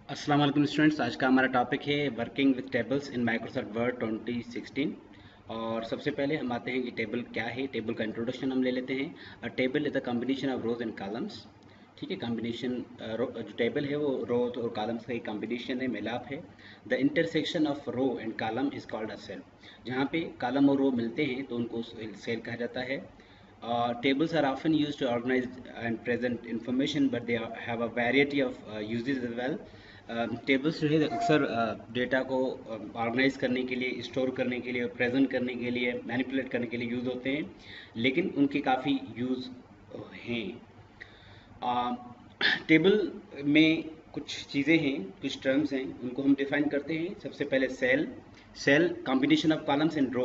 अस्सलाम वालेकुम स्टूडेंट्स। आज का हमारा टॉपिक है working with tables in Microsoft word 2016। और सबसे पहले हम आते हैं कि टेबल क्या है। टेबल का इंट्रोडक्शन हम ले लेते हैं। अ table is the combination of rose and columns. ठीक है, कॉम्बिनेशन जो टेबल है वो रोज और कॉलम्स का एक कॉम्बिनेशन है, मिलाप है। The intersection of row and column is called a cell. जहाँ पे कॉलम और रो मिलते हैं तो उनको सेल कहा जाता है। Tables are often used to organize and present information, but they have a variety of uses as well. Tables जो है अक्सर डेटा को ऑर्गेनाइज करने के लिए, स्टोर करने के लिए, प्रेजेंट करने के लिए, मैनिपुलेट करने के लिए यूज़ होते हैं, लेकिन उनके काफ़ी यूज़ हैं। टेबल में कुछ चीज़ें हैं, कुछ टर्म्स हैं, उनको हम डिफाइन करते हैं। सबसे पहले cell. Cell combination of columns and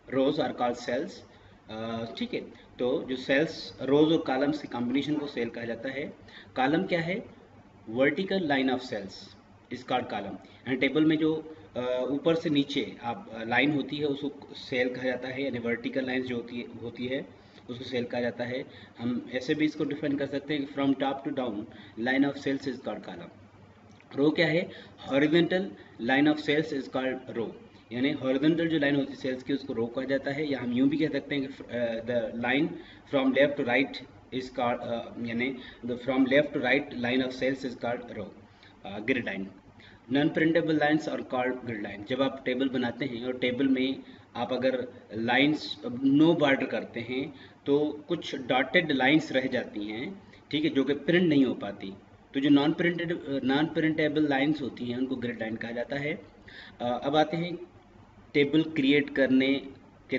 rows are called cells. ठीक है, तो जो सेल्स, रोज और कॉलम्स की कॉम्बिनेशन को सेल कहा जाता है। कॉलम क्या है? Vertical line of cells is called column. And table में जो ऊपर से नीचे आप लाइन होती है उसको सेल कहा जाता है, यानी वर्टिकल लाइन जो होती है उसको सेल कहा जाता है। हम ऐसे भी इसको डिफाइन कर सकते हैं कि from top to down line of cells is called column. Row क्या है? Horizontal line of cells is called row. यानी हॉरिजेंटल जो लाइन होती है सेल्स की उसको रो कहा जाता है, या हम यूं भी कह सकते हैं कि the line from left to right is called, यानी the from left to right line of cells is called row, grid line. Non printable lines और कॉल्ड ग्रिड लाइन। जब आप टेबल बनाते हैं और टेबल में आप अगर लाइंस नो बॉर्डर करते हैं तो कुछ डॉटेड लाइंस रह जाती हैं, ठीक है, जो कि प्रिंट नहीं हो पाती। तो जो नॉन प्रिंटेबल लाइंस होती हैं उनको ग्रिड लाइन कहा जाता है। अब आते हैं टेबल क्रिएट करने के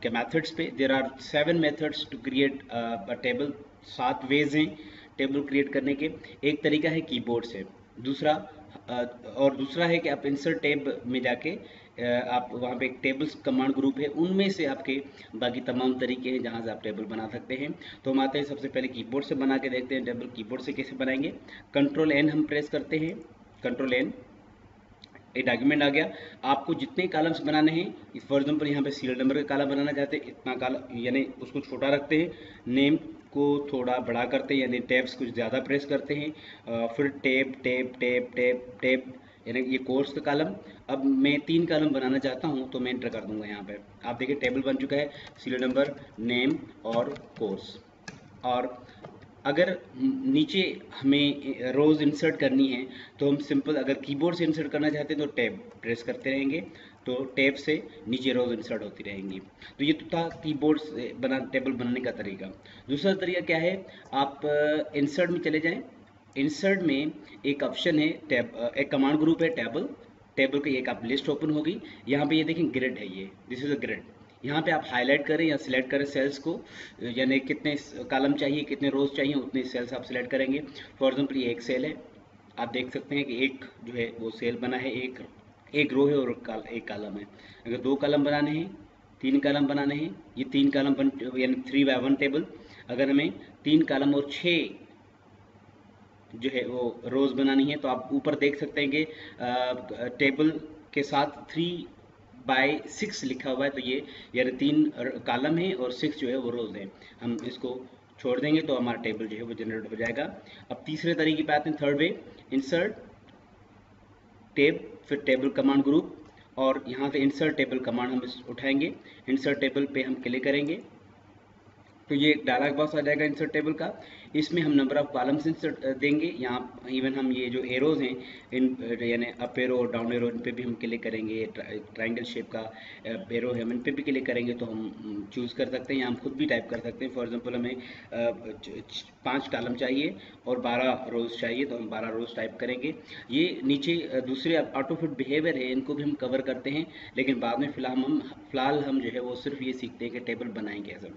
के मेथड्स पे। There are 7 methods to create a table. 7 ways हैं टेबल क्रिएट करने के। एक तरीका है कीबोर्ड से, दूसरा और दूसरा है कि आप इंसर्ट टैब में जाके आप वहाँ पे एक टेबल्स कमांड ग्रुप है, उनमें से आपके बाकी तमाम तरीके हैं जहाँ से आप टेबल बना सकते हैं। तो हम आते हैं सबसे पहले कीबोर्ड से बना के देखते हैं टेबल। कीबोर्ड से कैसे बनाएंगे? कंट्रोल एन हम प्रेस करते हैं। कंट्रोल एन, एक डॉक्यूमेंट आ गया। आपको जितने कॉलम्स बनाने हैं, फॉर एग्जांपल यहाँ पे सीरियल नंबर का कॉलम बनाना चाहते हैं, इतना कॉलम यानी उसको छोटा रखते हैं, नेम को थोड़ा बड़ा करते हैं, यानी टैब्स कुछ ज़्यादा प्रेस करते हैं। फिर tab tab tab tab tab, यानी ये कोर्स का कॉलम। अब मैं 3 कॉलम बनाना चाहता हूँ तो मैं एंटर कर दूंगा यहाँ पे। आप देखिए टेबल बन चुका है, सीरियल नंबर, नेम और कोर्स। और अगर नीचे हमें रोज़ इंसर्ट करनी है तो हम सिंपल, अगर कीबोर्ड से इंसर्ट करना चाहते हैं तो टैब प्रेस करते रहेंगे, तो टैब से नीचे रोज़ इंसर्ट होती रहेंगी। तो ये तो था कीबोर्ड से टेबल बनाने का तरीका। दूसरा तरीका क्या है? आप इंसर्ट में चले जाएं। इंसर्ट में एक ऑप्शन है एक कमांड ग्रुप है टेबल। टेबल की एक आप लिस्ट ओपन होगी। यहाँ पे ये देखें ग्रिड है, ये दिस इज अ ग्रिड। यहाँ पे आप हाईलाइट करें या सिलेक्ट करें सेल्स को, यानी कितने कॉलम चाहिए, कितने रोज चाहिए, उतने सेल्स आप सिलेक्ट करेंगे। फॉर एग्जाम्पल ये एक सेल है, आप देख सकते हैं कि एक जो है वो सेल बना है, एक एक रो है और एक कॉलम है। अगर 2 कॉलम बनाने हैं, 3 कॉलम बनाने हैं, ये 3 कॉलम बन, यानी 3 by 1 टेबल। अगर हमें 3 कॉलम और 6 जो है वो रोज बनानी है तो आप ऊपर देख सकते हैं कि टेबल के साथ 3/6 लिखा हुआ है, तो ये यानी 3 कॉलम है और 6 जो है वो रोज है। हम इसको छोड़ देंगे तो हमारा टेबल जो है वो जनरेट हो जाएगा। अब तीसरे तरीके पे आते हैं, थर्ड वे। इंसर्ट टेब, फिर टेबल कमांड ग्रुप, और यहाँ से इंसर्ट टेबल कमांड हम उठाएंगे। इंसर्ट टेबल पे हम क्लिक करेंगे तो ये एक डायलॉग बॉक्स आ जाएगा इंसर्ट टेबल का। इसमें हम नंबर ऑफ कॉलम्स इंसर्ट देंगे। यहाँ इवन हम ये जो एरोज हैं, इन यानी अप एरो और डाउन एरो, इन पे भी हम क्लिक करेंगे। ट्राइंगल शेप का एरो है, हम इन पे भी क्लिक करेंगे तो हम चूज़ कर सकते हैं, या हम खुद भी टाइप कर सकते हैं। फॉर एग्जांपल हमें 5 कॉलम चाहिए और 12 रोज चाहिए तो हम 12 रोज टाइप करेंगे। ये नीचे दूसरे ऑटोफिट बिहेवियर है, इनको भी हम कवर करते हैं, लेकिन बाद में फिलहाल हम जो है वो सिर्फ ये सीखते हैं कि टेबल बनाएं कैसे।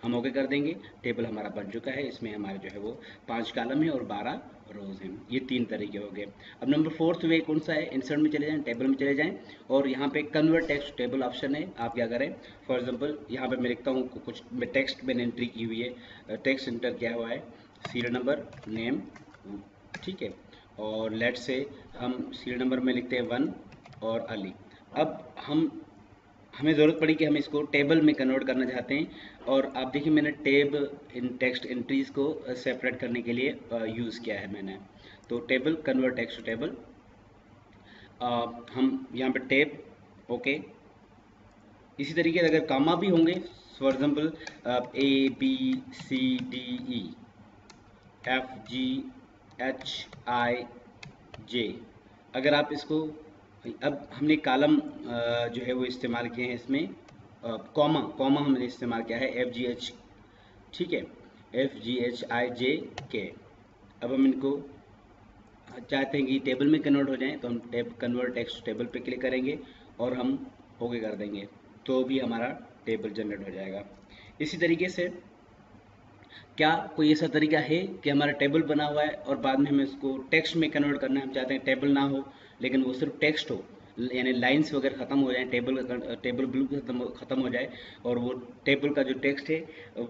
हम ओके कर देंगे। टेबल हमारा बन चुका है, इसमें हमारे जो है वो 5 कॉलम है और 12 रोज हैं। ये 3 तरीके हो गए। अब नंबर 4th वे कौन सा है? इंसर्ट में चले जाएं, टेबल में चले जाएं, और यहाँ पे कन्वर्ट टेक्स्ट टेबल ऑप्शन है। आप क्या करें? फॉर एग्जांपल यहाँ पे मैं लिखता हूँ कुछ, टेक्स्ट मैंने एंट्री की हुई है, टेक्स्ट इंटर किया हुआ है, सीरियल नंबर, नेम, ठीक है, और लेट से हम सीरियल नंबर में लिखते हैं 1 और अली। अब हमें ज़रूरत पड़ी कि हम इसको टेबल में कन्वर्ट करना चाहते हैं, और आप देखिए मैंने टेब इन टेक्स्ट एंट्रीज को सेपरेट करने के लिए यूज़ किया है मैंने। तो table convert text to table, हम यहाँ पे टेब, ओके। इसी तरीके से अगर कामा भी होंगे, फॉर एग्जाम्पल ABCDE FGHIJ, अगर आप इसको, अब हमने कॉलम जो है वो इस्तेमाल किए हैं इसमें, कॉमा कॉमा हमने इस्तेमाल किया है FGH, ठीक है, FGHIJK। अब हम इनको चाहते हैं कि टेबल में कन्वर्ट हो जाएं, तो हम टेब कन्वर्ट टेक्स्ट टेबल पे क्लिक करेंगे और हम ओके कर देंगे, तो भी हमारा टेबल जनरेट हो जाएगा। इसी तरीके से क्या कोई ऐसा तरीका है कि हमारा टेबल बना हुआ है और बाद में हमें उसको टेक्स्ट में कन्वर्ट करना है, हम चाहते हैं टेबल ना हो लेकिन वो सिर्फ टेक्स्ट हो, यानी लाइंस वगैरह ख़त्म हो जाए, टेबल ब्लू ख़त्म हो जाए, और वो टेबल का जो टेक्स्ट है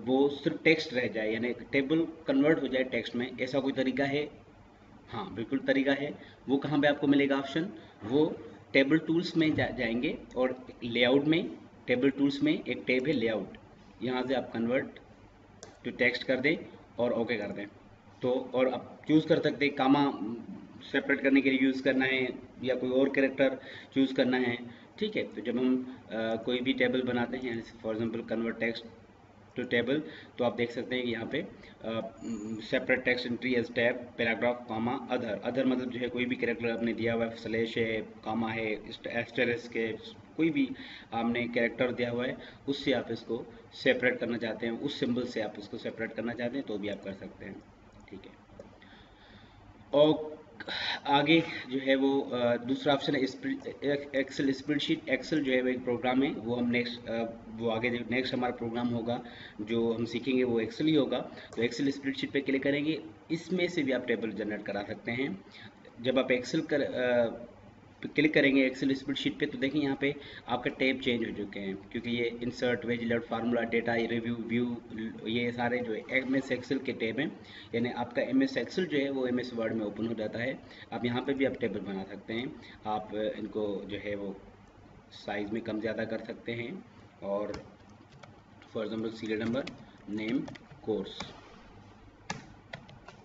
वो सिर्फ टेक्स्ट रह जाए, यानी टेबल कन्वर्ट हो जाए टेक्स्ट में, ऐसा कोई तरीका है? हाँ, बिल्कुल तरीका है। वो कहाँ पे आपको मिलेगा ऑप्शन? वो टेबल टूल्स में जाएंगे और लेआउट में, टेबल टूल्स में एक टैब है लेआउट, यहाँ से आप कन्वर्ट टू टेक्स्ट कर दें और ओके कर दें। तो और आप चूज़ कर सकते हैं कामा सेपरेट करने के लिए यूज़ करना है या कोई और कैरेक्टर चूज़ करना है, ठीक है। तो जब हम कोई भी टेबल बनाते हैं, for example convert text to table, तो आप देख सकते हैं कि यहाँ पे separate text entry as tab paragraph comma other, other मतलब जो है कोई भी कैरेक्टर आपने दिया हुआ है, स्लैश है, कामा है, एस्टेरिस्क है, कोई भी आपने कैरेक्टर दिया हुआ है उससे आप इसको सेपरेट करना चाहते हैं, उस सिंबल से आप इसको सेपरेट करना चाहते हैं तो भी आप कर सकते हैं, ठीक है। और आगे जो है वो दूसरा ऑप्शन है एक्सेल स्प्रेडशीट। एक्सेल जो है वो एक प्रोग्राम है, वो हम नेक्स्ट वो आगे जो नेक्स्ट हमारा प्रोग्राम होगा जो हम सीखेंगे वो एक्सेल ही होगा। तो एक्सेल स्प्रेडशीट पे क्लिक करेंगे, इसमें से भी आप टेबल जनरेट करा सकते हैं। जब आप एक्सेल क्लिक करेंगे एक्सेल स्प्रेडशीट पे, तो देखिए यहाँ पे आपके टैब चेंज हो चुके हैं, क्योंकि ये insert, page layout, formula, data, review, view, ये सारे जो है एमएस एक्सेल के टैब हैं। यानी आपका एमएस एक्सेल जो है वो एमएस वर्ड में ओपन हो जाता है। आप यहाँ पे भी आप टेबल बना सकते हैं, आप इनको जो है वो साइज में कम ज़्यादा कर सकते हैं, और for example serial number, name, course,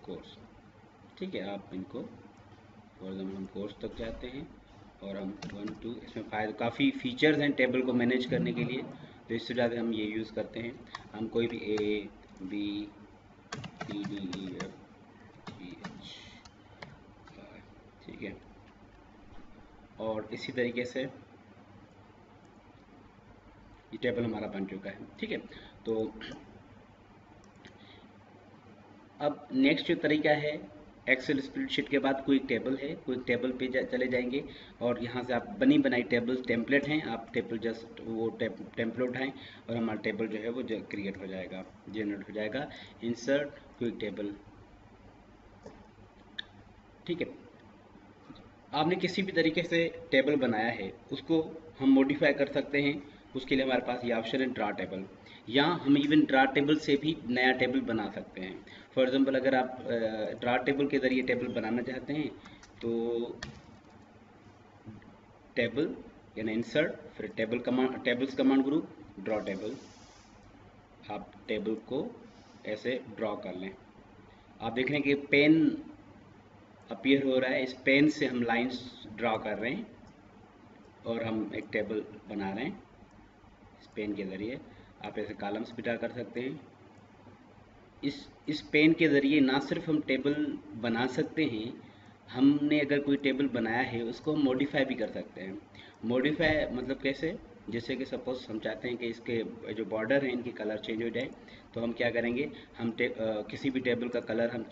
course, ठीक है। आप इनको फॉर एग्जाम्पल हम कोर्स तक जाते हैं और हम 1 2, इसमें काफ़ी फीचर्स हैं टेबल को मैनेज करने के लिए, तो इससे ज़्यादा हम ये यूज़ करते हैं। हम कोई भी ABCDEFGH, ठीक है। और इसी तरीके से ये टेबल हमारा बन चुका है, ठीक है। तो अब नेक्स्ट जो तरीका है, एक्सेल स्प्रेडशीट के बाद क्विक टेबल है, क्विक टेबल पे चले जाएंगे और यहाँ से आप बनी बनाई टेबल टेम्पलेट हैं, आप टेबल जस्ट वो टेम्पलेट उठाएं और हमारा टेबल जो है वो क्रिएट हो जाएगा, जनरेट हो जाएगा। इंसर्ट क्विक टेबल, ठीक है। आपने किसी भी तरीके से टेबल बनाया है उसको हम मॉडिफाई कर सकते हैं, उसके लिए हमारे पास ये ऑप्शन है ड्रा टेबल। यहाँ हम इवन ड्रा टेबल से भी नया टेबल बना सकते हैं। फॉर एग्जांपल अगर आप ड्रा टेबल के ज़रिए टेबल बनाना चाहते हैं तो टेबल यानी इंसर्ट, फिर table command, tables command group, draw table, आप टेबल को ऐसे ड्रॉ कर लें। आप देख रहे हैं कि पेन अपीयर हो रहा है, इस पेन से हम लाइंस ड्रॉ कर रहे हैं और हम एक टेबल बना रहे हैं इस पेन के ज़रिए। आप ऐसे कॉलम्स भी ड्रा कर सकते हैं। इस पेन के ज़रिए ना सिर्फ हम टेबल बना सकते हैं, हमने अगर कोई टेबल बनाया है उसको हम मॉडिफाई भी कर सकते हैं। मॉडिफाई मतलब कैसे? जैसे कि सपोज हम चाहते हैं कि इसके जो बॉर्डर हैं इनकी कलर चेंज हो जाए, तो हम क्या करेंगे, हम किसी भी टेबल का कलर हम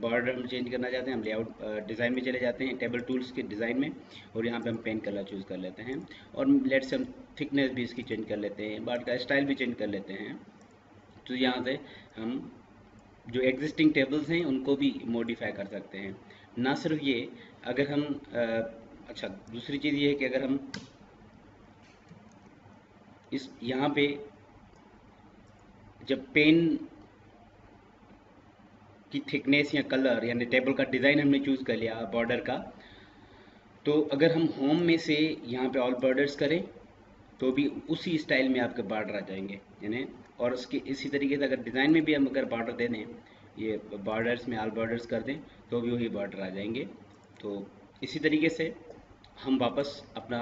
बॉर्डर हम चेंज करना चाहते हैं, हम लेआउट डिज़ाइन में चले जाते हैं, टेबल टूल्स के डिज़ाइन में, और यहाँ पे हम पेन कलर चूज़ कर लेते हैं, और लेट से हम थिकनेस भी इसकी चेंज कर लेते हैं, बॉर्डर का स्टाइल भी चेंज कर लेते हैं। तो यहाँ से हम जो एग्जिस्टिंग टेबल्स हैं उनको भी मॉडिफाई कर सकते हैं। ना सिर्फ ये, अगर हम अच्छा दूसरी चीज़ ये है कि अगर हम इस यहाँ पे जब पेन की थिकनेस या कलर यानी टेबल का डिज़ाइन हमने चूज़ कर लिया बॉर्डर का, तो अगर हम होम में से यहाँ पे ऑल बॉर्डर्स करें तो भी उसी स्टाइल में आपके बॉर्डर आ जाएंगे यानी। और उसके इसी तरीके से अगर डिज़ाइन में भी हम अगर बॉर्डर दे दें, ये बॉर्डर्स में ऑल बॉर्डर्स कर दें, तो भी वही बॉर्डर आ जाएंगे। तो इसी तरीके से हम वापस अपना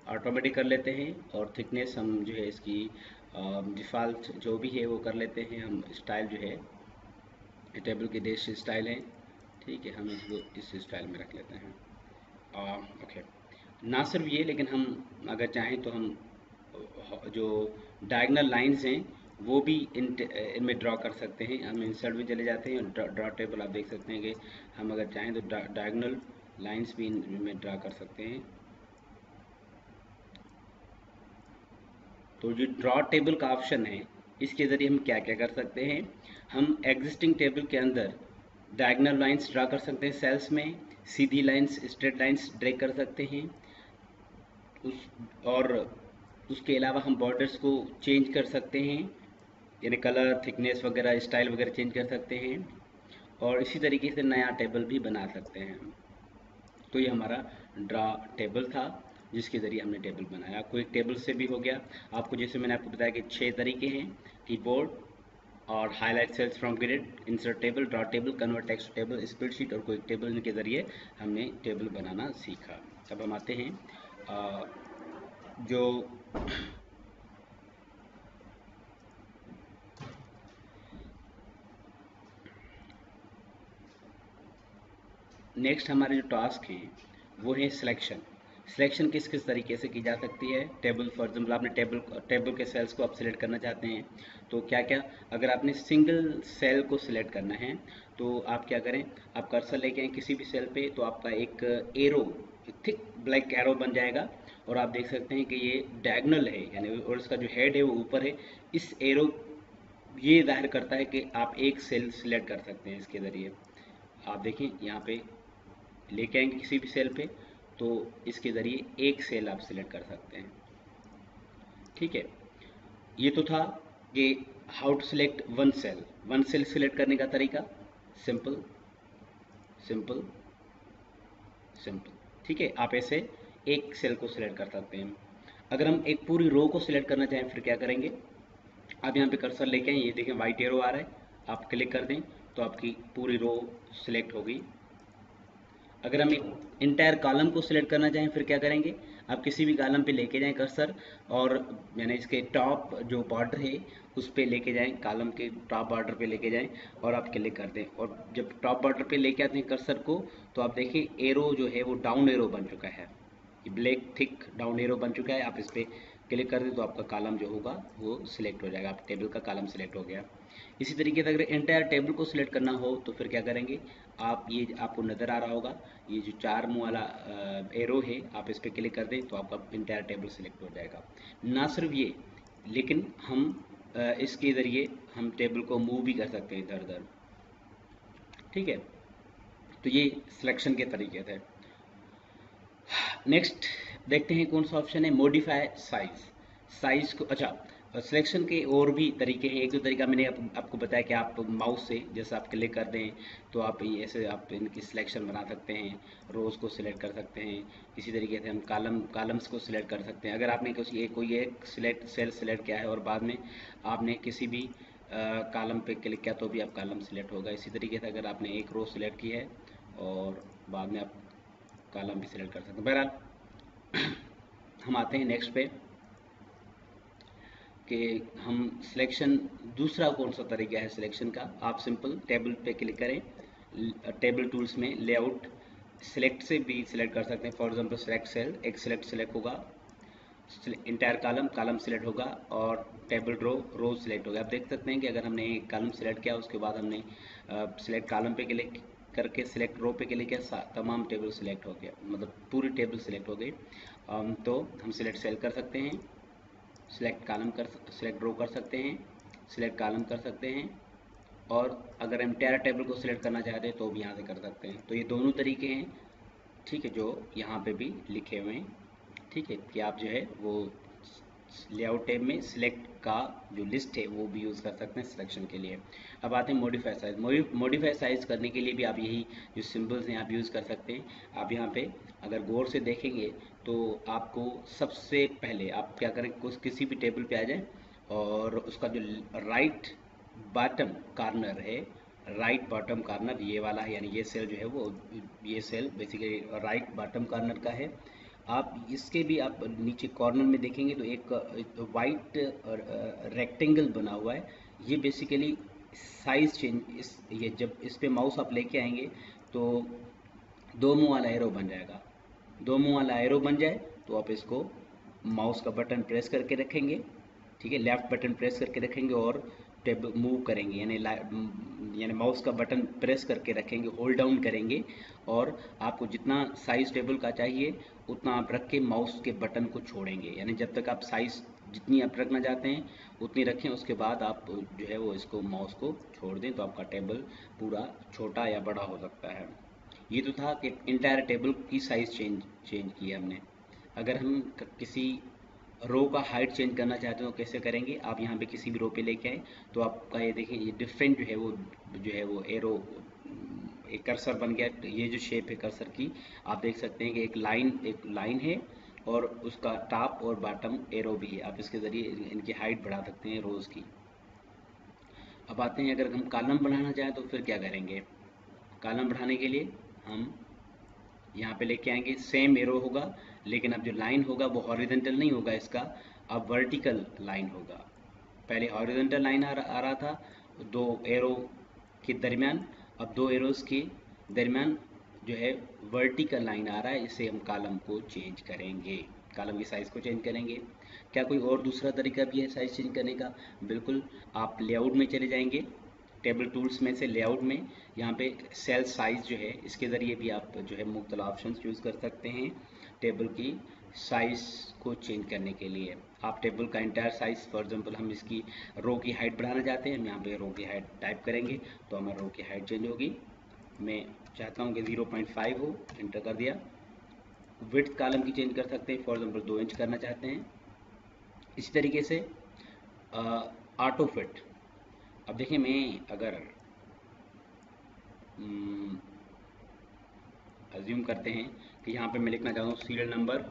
ऑटोमेटिक कर लेते हैं, और थिकनेस हम जो है इसकी डिफ़ॉल्ट जो भी है वो कर लेते हैं। हम स्टाइल जो है टेबल के देश स्टाइल है, ठीक है, हम इसको इस स्टाइल में रख लेते हैं। ओके, ना सिर्फ ये, लेकिन हम अगर चाहें तो हम जो डायगनल लाइंस हैं वो भी इनमें ड्रॉ कर सकते हैं। हम इंसर्ट में चले जाते हैं और ड्रॉ टेबल आप देख सकते हैं कि हम अगर चाहें तो डायगनल लाइंस भी इनमें ड्रॉ कर सकते हैं। तो जो ड्रॉ टेबल का ऑप्शन है, इसके ज़रिए हम क्या क्या कर सकते हैं, हम एग्जिस्टिंग टेबल के अंदर डायगनल लाइंस ड्रा कर सकते हैं सेल्स में, सीधी लाइंस स्ट्रेट लाइंस ड्रैग कर सकते हैं उस, और उसके अलावा हम बॉर्डर्स को चेंज कर सकते हैं, यानी कलर, थिकनेस वगैरह, स्टाइल वगैरह चेंज कर सकते हैं, और इसी तरीके से नया टेबल भी बना सकते हैं हम। तो ये हमारा ड्रा टेबल था, जिसके ज़रिए हमने टेबल बनाया। आपको एक टेबल से भी हो गया। आपको जैसे मैंने आपको बताया कि 6 तरीके हैं, कीबोर्ड और highlight cells from grid, insert table, draw table, convert text table, spreadsheet और क्विक टेबल, इनके ज़रिए हमने टेबल बनाना सीखा। अब हम आते हैं जो नेक्स्ट हमारे जो टास्क हैं वो है सिलेक्शन। सिलेक्शन किस किस तरीके से की जा सकती है। टेबल, फॉर एग्जाम्पल आपने टेबल के सेल्स को आप सिलेक्ट करना चाहते हैं, तो क्या क्या, अगर आपने सिंगल सेल को सिलेक्ट करना है तो आप क्या करें, आप कर्सर लेके आए किसी भी सेल पे, तो आपका एक एरो, थिक ब्लैक एरो बन जाएगा, और आप देख सकते हैं कि ये डायगोनल है यानी, और इसका जो हेड है वो ऊपर है। इस एरो ये जाहिर करता है कि आप एक सेल सिलेक्ट कर सकते हैं इसके ज़रिए। आप देखें यहाँ पे लेके आएंगे किसी भी सेल पे, तो इसके ज़रिए एक सेल आप सिलेक्ट कर सकते हैं, ठीक है। ये तो था कि how to select one cell सिलेक्ट करने का तरीका, सिंपल सिंपल सिंपल, ठीक है। आप ऐसे एक सेल को सिलेक्ट कर सकते हैं। अगर हम एक पूरी रो को सिलेक्ट करना चाहें फिर क्या करेंगे, आप यहाँ पे कर्सर लेके आए, ये देखें वाइट एरो आ रहा है, आप क्लिक कर दें तो आपकी पूरी रो सिलेक्ट हो गई। अगर हम एक इंटायर कॉलम को सिलेक्ट करना चाहें फिर क्या करेंगे, आप किसी भी कॉलम पे लेके जाएं कर्सर, और यानी इसके टॉप जो बॉर्डर है उस पे लेके जाएं, कॉलम के टॉप बॉर्डर पे लेके जाएं और आप क्लिक कर दें, और जब टॉप बॉर्डर पे लेके आते हैं कर्सर को, तो आप देखिए एरो जो है वो डाउन एरो बन चुका है, ये ब्लैक थिक डाउन एरो बन चुका है। आप इस पर क्लिक कर दें तो आपका कॉलम जो होगा वो सिलेक्ट हो जाएगा, आप टेबल का कॉलम सिलेक्ट हो गया। इसी तरीके से अगर एंटायर टेबल को सिलेक्ट करना हो तो फिर क्या करेंगे, आप ये आपको नज़र आ रहा होगा, ये जो 4 मुँह वाला एरो है, आप इस पर क्लिक कर दें तो आपका एंटायर टेबल सिलेक्ट हो जाएगा। ना सिर्फ ये, लेकिन हम इसके ज़रिए हम टेबल को मूव भी कर सकते हैं इधर उधर, ठीक है। तो ये सिलेक्शन के तरीके थे। नेक्स्ट देखते हैं कौन सा ऑप्शन है, मॉडिफाई साइज। साइज को, अच्छा, सिलेक्शन के और भी तरीके हैं। एक दो तरीका मैंने आपको बताया कि आप माउस से जैसे आप क्लिक कर दें तो आप ऐसे आप इनकी सिलेक्शन बना सकते हैं, रोज़ को सिलेक्ट कर सकते हैं। इसी तरीके से हम कॉलम्स को सिलेक्ट कर सकते हैं। अगर आपने कोई एक सेल सिलेक्ट किया है और बाद में आपने किसी भी कॉलम पे क्लिक किया तो भी आप कॉलम सिलेक्ट होगा। इसी तरीके से अगर आपने एक रो सिलेक्ट की है और बाद में आप कॉलम भी सिलेक्ट कर सकते हैं। बहरहाल हम आते हैं नेक्स्ट पे कि हम सिलेक्शन, दूसरा कौन सा तरीका है सिलेक्शन का। आप सिंपल टेबल पे क्लिक करें, टेबल टूल्स में लेआउट सिलेक्ट से भी सिलेक्ट कर सकते हैं। फॉर एग्जांपल सेलेक्ट सेल, एक सिलेक्ट होगा, इंटायर कॉलम सिलेक्ट होगा, और टेबल रो सिलेक्ट होगा। आप देख सकते हैं कि अगर हमने एक कॉलम सिलेक्ट किया उसके बाद हमने सिलेक्ट कॉलम पे क्लिक करके सिलेक्ट रो पे क्लिक किया, तमाम टेबल सिलेक्ट हो गया, मतलब पूरी टेबल सिलेक्ट हो गई। तो हम सिलेक्ट सेल कर सकते हैं, सिलेक्ट रो कर सकते हैं, सिलेक्ट कॉलम कर सकते हैं, और अगर हम एंटायर टेबल को सिलेक्ट करना चाहते हैं तो भी यहाँ से कर सकते हैं। तो ये दोनों तरीके हैं, ठीक है, जो यहाँ पे भी लिखे हुए हैं, ठीक है, कि आप जो है वो लेआउट टैब में सिलेक्ट का जो लिस्ट है वो भी यूज़ कर सकते हैं सिलेक्शन के लिए। अब आते हैं मॉडिफाई साइज। मॉडिफाई साइज करने के लिए भी आप यही जो सिंबल्स हैं आप यूज़ कर सकते हैं। आप यहाँ पे अगर गौर से देखेंगे तो आपको सबसे पहले आप क्या करें, किसी भी टेबल पे आ जाए और उसका जो राइट बॉटम कॉर्नर है, राइट बॉटम कॉर्नर ये वाला है, यानी ये सेल जो है वो, ये cell basically right bottom corner का है। आप इसके भी आप नीचे कॉर्नर में देखेंगे तो एक वाइट रेक्टेंगल बना हुआ है। ये बेसिकली साइज चेंज, ये जब इस पे माउस आप लेके आएंगे तो दो मुंह वाला एरो बन जाएगा। दो मुंह वाला एरो बन जाए तो आप इसको माउस का बटन प्रेस करके रखेंगे, ठीक है, लेफ्ट बटन प्रेस करके रखेंगे और टेब मूव करेंगे, यानी माउस का बटन प्रेस करके रखेंगे, होल्ड डाउन करेंगे और आपको जितना साइज टेबल का चाहिए उतना आप रख के माउस के बटन को छोड़ेंगे, यानी जब तक आप साइज जितनी आप रखना चाहते हैं उतनी रखें, उसके बाद आप जो है वो इसको माउस को छोड़ दें तो आपका टेबल पूरा छोटा या बड़ा हो सकता है। ये तो था कि इंटायर टेबल की साइज चेंज की है हमने। अगर हम किसी रो का हाइट चेंज करना चाहते हो तो कैसे करेंगे, आप यहाँ पे किसी भी रो पे लेके आए तो आपका ये देखिए ये डिफरेंट जो है वो एरो, एक कर्सर बन गया। ये जो शेप है कर्सर की, आप देख सकते हैं कि एक लाइन है और उसका टॉप और बॉटम एरो भी है। आप इसके ज़रिए इनकी हाइट बढ़ा सकते हैं रोज़ की। अब आते हैं अगर हम कॉलम बढ़ाना चाहें तो फिर क्या करेंगे। कॉलम बढ़ाने के लिए हम यहाँ पे लेके आएंगे, सेम एरो होगा लेकिन अब जो लाइन होगा वो हॉरिजेंटल नहीं होगा इसका, अब वर्टिकल लाइन होगा। पहले हॉरिजेंटल लाइन आ रहा था दो एरो के दरमियान, अब दो एरोस के दरमियान जो है वर्टिकल लाइन आ रहा है। इससे हम कॉलम को चेंज करेंगे, कॉलम की साइज़ को चेंज करेंगे। क्या कोई और दूसरा तरीका भी है साइज़ चेंज करने का? बिल्कुल, आप लेआउट में चले जाएंगे, टेबल टूल्स में से लेआउट में, यहाँ पे सेल साइज़ जो है इसके ज़रिए भी आप जो है मुख्तलिफ ऑप्शंस यूज़ कर सकते हैं टेबल की साइज़ को चेंज करने के लिए। आप टेबल का इंटायर साइज़, फॉर एग्जांपल हम इसकी रो की हाइट बढ़ाना चाहते हैं, हम यहाँ पे रो की हाइट टाइप करेंगे तो हमारी रो की हाइट चेंज होगी। मैं चाहता हूँ कि 0.5 हो, एंटर कर दिया। विड्थ कॉलम की चेंज कर सकते हैं, फॉर एग्जांपल 2 इंच करना चाहते हैं। इसी तरीके से ऑटो फिट। अब देखिए मैं अगर अज्यूम करते हैं कि यहाँ पे मैं लिखना चाहता हूँ serial number,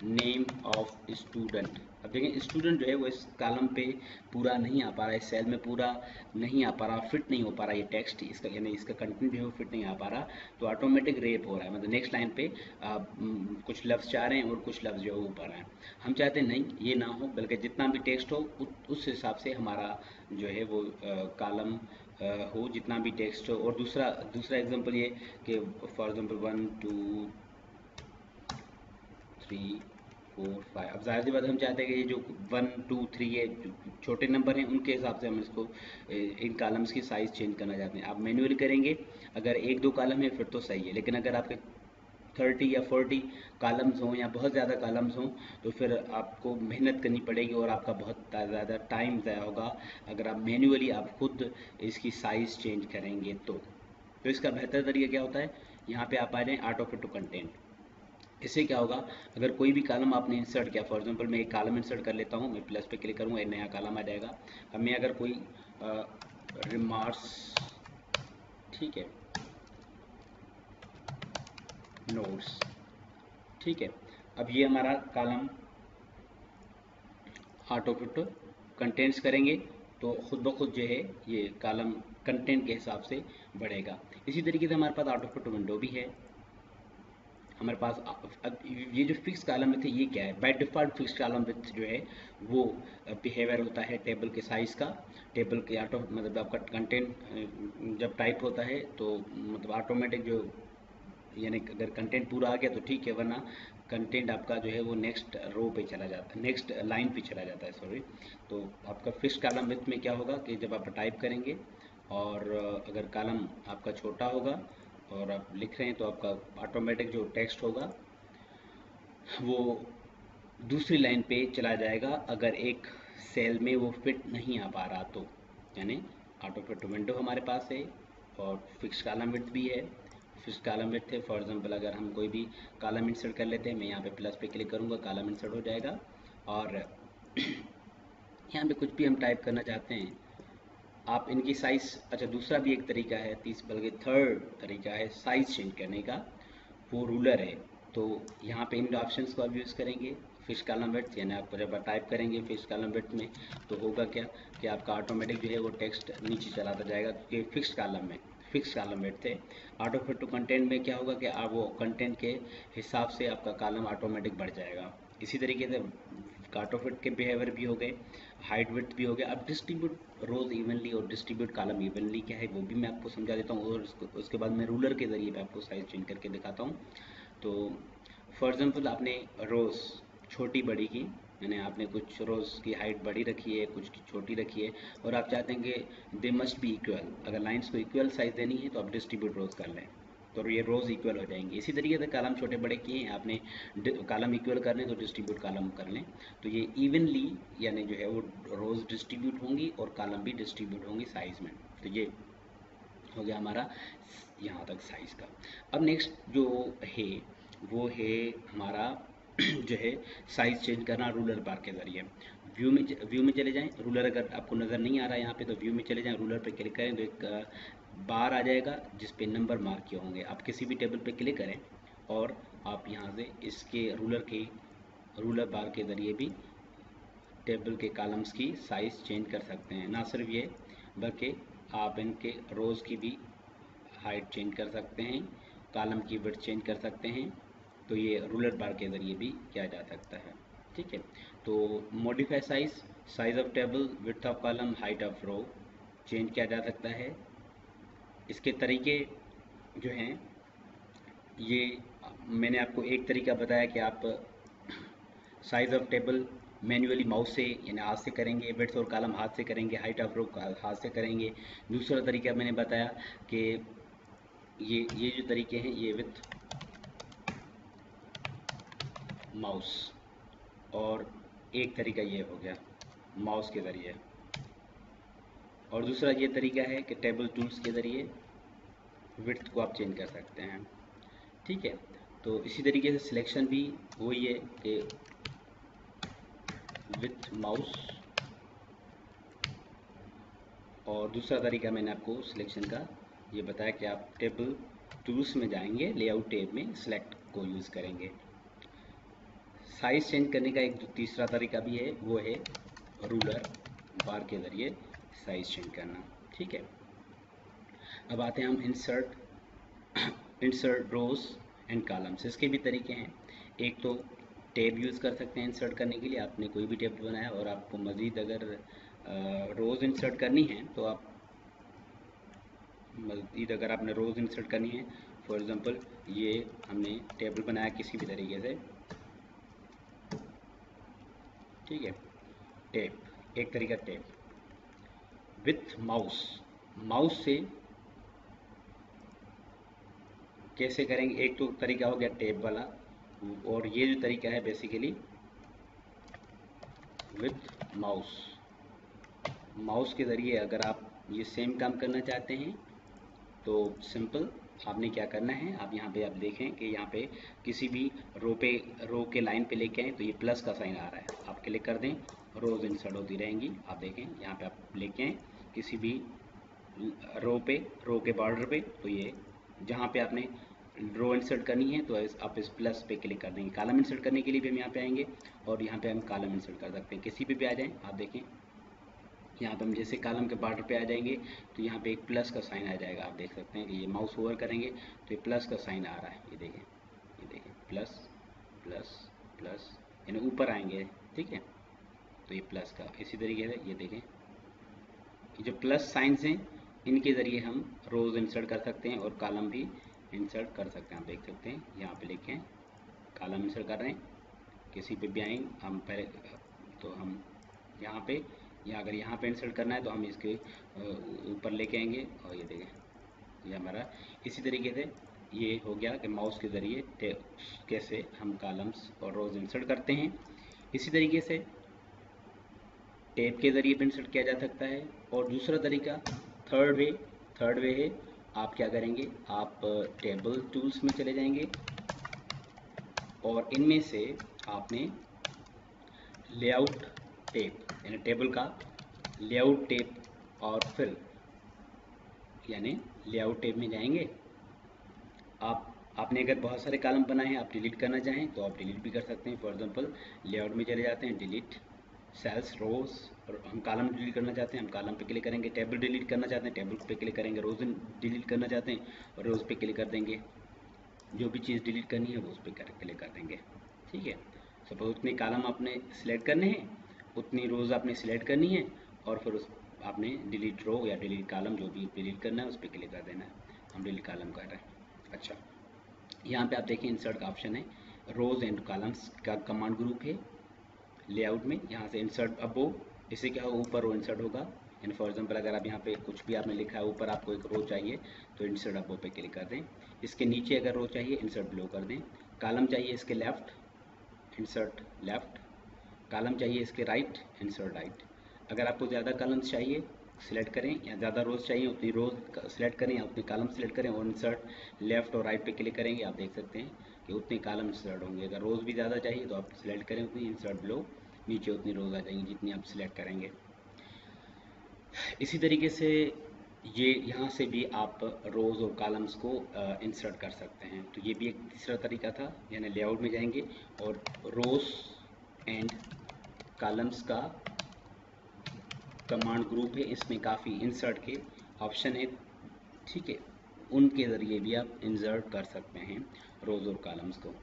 name of student. अब देखें स्टूडेंट जो है वो इस कॉलम पे पूरा नहीं आ पा रहा है, इस सेल में पूरा नहीं आ पा रहा, फिट नहीं हो पा रहा ये टेक्स्ट, इसका यानी इसका कंटेंट जो है वो फिट नहीं आ पा रहा, तो ऑटोमेटिक रेप हो रहा है। मतलब नेक्स्ट लाइन पे कुछ लफ्ज़ चाह रहे हैं और कुछ लफ्ज़ जो है वो ऊपर हैं। हम चाहते हैं नहीं ये ना हो, बल्कि जितना भी टेक्स्ट हो उस हिसाब से हमारा जो है वो कॉलम हो, जितना भी टेक्स्ट हो। और दूसरा एग्जांपल ये कि फॉर एग्जांपल 1 2 3 4 5, अब जाहिर सी बात हम चाहते हैं कि ये जो 1 2 3 ये छोटे नंबर हैं उनके हिसाब से हम इसको इन कॉलम्स की साइज़ चेंज करना चाहते हैं। आप मैन्युअली करेंगे, अगर एक दो कॉलम है फिर तो सही है, लेकिन अगर आपके 30 या 40 कॉलम्स हों या बहुत ज़्यादा कॉलम्स हों तो फिर आपको मेहनत करनी पड़ेगी और आपका बहुत ज़्यादा टाइम ज़ाया होगा अगर आप मैन्युअली आप खुद इसकी साइज़ चेंज करेंगे तो इसका बेहतर तरीका क्या होता है, यहाँ पे आप आ जाएँ ऑटो फिट टू कंटेंट। इससे क्या होगा, अगर कोई भी कॉलम आपने इंसर्ट किया, फॉर एग्जांपल मैं एक कॉलम इंसर्ट कर लेता हूँ, मैं प्लस पे क्लिक करूँगा एक नया कॉलम आ जाएगा। अब मैं अगर कोई रिमार्क्स, ठीक है, नोट्स, ठीक है, अब ये हमारा कॉलम ऑटो फिट कंटेंट्स करेंगे तो खुद ब खुद जो है ये कॉलम कंटेंट के हिसाब से बढ़ेगा। इसी तरीके से हमारे पास ऑटो फिट विंडो भी है। हमारे पास अब ये जो फिक्स कॉलम में थे ये क्या है, by default fix column with जो है वो बिहेवियर होता है टेबल के साइज़ का। टेबल के ऑटो मतलब आपका कंटेंट जब टाइप होता है तो मतलब ऑटोमेटिक जो, यानी अगर कंटेंट पूरा आ गया तो ठीक है, वरना कंटेंट आपका जो है वो नेक्स्ट रो पे चला जाता है, नेक्स्ट लाइन पे चला जाता है, सॉरी। तो आपका फिक्स कॉलम विथ में क्या होगा कि जब आप टाइप करेंगे और अगर कॉलम आपका छोटा होगा और आप लिख रहे हैं तो आपका ऑटोमेटिक जो टेक्स्ट होगा वो दूसरी लाइन पे चला जाएगा अगर एक सेल में वो फिट नहीं आ पा रहा तो। यानी ऑटो फिट विंडो हमारे पास है और फिक्स कॉलम विड्थ भी है। फिक्स कॉलम विड्थ है, फॉर एग्जांपल अगर हम कोई भी कॉलम इंसर्ट कर लेते हैं, मैं यहाँ पे प्लस पे क्लिक करूँगा, कॉलम इंसर्ट हो जाएगा और यहाँ पे कुछ भी हम टाइप करना चाहते हैं, आप इनकी साइज़, अच्छा दूसरा भी एक तरीका है, बल्कि थर्ड तरीका है साइज़ चेंज करने का, वो रूलर है। तो यहाँ पे इन ऑप्शंस को आप यूज़ करेंगे, फिक्स कॉलम विड्थ, यानी आप जब टाइप करेंगे फिक्स कॉलम विड्थ में, तो होगा क्या कि आपका ऑटोमेटिक जो है वो टेक्स्ट नीचे चलाता जाएगा, क्योंकि फिक्स कॉलम विड्थ है। ऑटो फिट टू कंटेंट में क्या होगा कि आप वो कंटेंट के हिसाब से आपका कॉलम ऑटोमेटिक बढ़ जाएगा। इसी तरीके से ऑटो फिट के बिहेवियर भी हो गए, हाइट विड्थ भी हो गया। अब डिस्ट्रीब्यूट रोज इवनली और डिस्ट्रीब्यूट कॉलम इवनली क्या है वो भी मैं आपको समझा देता हूँ, और उसके बाद मैं रूलर के ज़रिए मैं आपको साइज चेंज करके दिखाता हूँ। तो फॉर एग्जांपल आपने रोज़ छोटी बड़ी की, यानी आपने कुछ रोज़ की हाइट बड़ी रखी है, कुछ की छोटी रखी है, और आप चाहते हैं कि दे मस्ट बी इक्वल, अगर लाइंस को इक्वल साइज देनी है तो आप डिस्ट्रीब्यूट रोज़ कर लें, तो ये रोज़ इक्वल हो जाएंगे। इसी तरीके से कॉलम छोटे बड़े किए हैं आपने, कॉलम इक्वल करने तो डिस्ट्रीब्यूट कॉलम कर लें, तो ये इवनली यानी जो है वो रोज़ डिस्ट्रीब्यूट होंगी और कॉलम भी डिस्ट्रीब्यूट होंगी साइज़ में। तो ये हो गया हमारा यहाँ तक साइज़ का। अब नेक्स्ट जो है वो है हमारा जो है साइज़ चेंज करना रूलर बार के ज़रिए। व्यू में चले जाएं, रूलर अगर आपको नज़र नहीं आ रहा है यहाँ पे तो व्यू में चले जाएं, रूलर पे क्लिक करें तो एक बार आ जाएगा जिस पे नंबर मार्क किए होंगे। आप किसी भी टेबल पे क्लिक करें और आप यहाँ से इसके रूलर बार के ज़रिए भी टेबल के कॉलम्स की साइज़ चेंज कर सकते हैं। ना सिर्फ ये बल्कि आप इनके रोज़ की भी हाइट चेंज कर सकते हैं, कॉलम की विड्थ चेंज कर सकते हैं। तो ये रूलर बार के ज़रिए भी किया जा सकता है। ठीक है, तो modify size of table, width of column, height of row change किया जा सकता है। इसके तरीके जो हैं ये मैंने आपको एक तरीका बताया कि आप size of table manually mouse से यानी हाथ से करेंगे, विड्थ और कॉलम हाथ से करेंगे, हाइट ऑफ रो हाथ से करेंगे। दूसरा तरीका मैंने बताया कि ये जो तरीके हैं ये विथ माउस, और एक तरीका ये हो गया माउस के ज़रिए, और दूसरा ये तरीका है कि टेबल टूल्स के ज़रिए विड्थ को आप चेंज कर सकते हैं। ठीक है, तो इसी तरीके से सिलेक्शन भी वही है कि विथ माउस, और दूसरा तरीका मैंने आपको सिलेक्शन का ये बताया कि आप टेबल टूल्स में जाएंगे, लेआउट टैब में सिलेक्ट को यूज़ करेंगे। साइज़ चेंज करने का एक तीसरा तरीका भी है, वो है रूलर बार के ज़रिए साइज़ चेंज करना। ठीक है, अब आते हैं हम इंसर्ट रोज़ एंड कॉलम्स। इसके भी तरीके हैं। एक तो टैब यूज़ कर सकते हैं इंसर्ट करने के लिए, आपने कोई भी टैब बनाया और आपको मज़ीद अगर रोज़ इंसर्ट करनी है तो आप मज़ीद अगर आपने रोज़ इंसर्ट करनी है, फॉर एग्ज़ाम्पल ये हमने टेबल बनाया किसी भी तरीके से, ठीक है, टैब एक तरीका टैब विथ माउस से कैसे करेंगे। एक तो तरीका हो गया टैब वाला, और ये जो तरीका है बेसिकली विथ माउस के ज़रिए अगर आप ये सेम काम करना चाहते हैं तो सिंपल आपने क्या करना है, आप यहाँ पे आप देखें कि यहाँ पे किसी भी रो के लाइन पे लेके आएँ तो ये प्लस का साइन आ रहा है, आप क्लिक कर दें, रोज इंसर्ट होती रहेंगी। आप देखें यहाँ पे आप लेके आएँ किसी भी रो के बॉर्डर पे, तो ये जहाँ पे आपने रो इंसर्ट करनी है तो आप इस प्लस पे क्लिक कर देंगे। कॉलम इंसर्ट करने के लिए भी हम यहाँ पे आएंगे और यहाँ पे हम कॉलम इंसर्ट कर सकते हैं, किसी पे भी आ जाएं। आप देखें यहाँ पे हम जैसे कॉलम के बॉर्डर पे आ जाएंगे तो यहाँ पे एक प्लस का साइन आ जाएगा। आप देख सकते हैं कि ये माउस ओवर करेंगे तो ये प्लस का साइन आ रहा है, ये देखें प्लस प्लस प्लस, यानी ऊपर आएंगे। ठीक है, तो ये प्लस का, इसी तरीके से ये देखें ये जो प्लस साइंस हैं इनके ज़रिए हम रोज़ इंसर्ट कर सकते हैं और कॉलम भी इंसर्ट कर सकते हैं। आप देख सकते हैं यहाँ पे लिखें कॉलम इंसर्ट कर रहे हैं, किसी पे भी आएंगे हम पहले तो हम यहाँ पे अगर यहाँ पे इंसर्ट करना है तो हम इसके ऊपर लेके आएंगे और ये देखें ये हमारा। इसी तरीके से ये हो गया कि माउस के ज़रिए कैसे हम कॉलम्स और रोज़ इंसर्ट करते हैं। इसी तरीके से टैब के ज़रिए भी इंसर्ट किया जा सकता है। और दूसरा तरीका थर्ड वे है, आप क्या करेंगे, आप टेबल टूल्स में चले जाएंगे और इनमें से आपने लेआउट टेप, यानी टेबल का लेआउट टेप, और फिर यानी लेआउट टेप में जाएंगे। आपने अगर बहुत सारे कॉलम बनाए हैं, आप डिलीट करना चाहें तो आप डिलीट भी कर सकते हैं। फॉर एग्जांपल लेआउट में चले जाते हैं, डिलीट सेल्स रोज, और हम कॉलम डिलीट करना चाहते हैं, हम कॉलम पे क्लिक करेंगे। टेबल डिलीट करना चाहते हैं, टेबल पे क्लिक करेंगे। रोज डिलीट करना चाहते हैं और रोज पे क्लिक कर देंगे। जो भी चीज़ डिलीट करनी है वो उस पर क्लिक कर देंगे। ठीक है, सपोज उतने कॉलम आपने सिलेक्ट करने हैं, उतनी रोज़ आपने सिलेक्ट करनी है, और फिर उस आपने डिलीट रो या डिलीट कॉलम जो भी डिलीट करना है उस पर क्लिक कर देना है। हम डिलीट कॉलम कर रहे हैं। अच्छा, यहाँ पे आप देखिए इंसर्ट का ऑप्शन है, रोज़ एंड कॉलम्स का कमांड ग्रुप है लेआउट में। यहाँ से इंसर्ट अबो, इससे क्या होगा, ऊपर रो इंसर्ट होगा। एंड फॉर एग्जांपल अगर आप यहाँ पे कुछ भी आपने लिखा है, ऊपर आपको एक रो चाहिए तो इंसर्ट अबो पे क्लिक कर दें। इसके नीचे अगर रो चाहिए इंसर्ट बिलो कर दें। कॉलम चाहिए इसके लेफ्ट, इंसर्ट लेफ्ट। कॉलम चाहिए इसके राइट, इंसर्ट राइट। अगर आपको ज़्यादा कॉलम्स चाहिए सिलेक्ट करें, या ज़्यादा रोज़ चाहिए उतनी रोज़ सिलेक्ट करें, या उतनी कॉलम सिलेक्ट करें और इंसर्ट लेफ्ट और राइट पे क्लिक करेंगे। आप देख सकते हैं कि उतने कॉलम इंसर्ट होंगे। अगर रोज़ भी ज़्यादा चाहिए तो आप सिलेक्ट करें उतनी, इंसर्ट बिलो, नीचे उतनी रोज़ आ जाएंगी जितनी आप सिलेक्ट करेंगे। इसी तरीके से ये यहाँ से भी आप रोज़ और कॉलम्स को इंसर्ट कर सकते हैं। तो ये भी एक तीसरा तरीका था, यानी लेआउट में जाएंगे और रोज़ एंड कॉलम्स का कमांड ग्रुप है, इसमें काफ़ी इंसर्ट के ऑप्शन है। ठीक है, उनके ज़रिए भी आप इंसर्ट कर सकते हैं रोज़ और कॉलम्स को।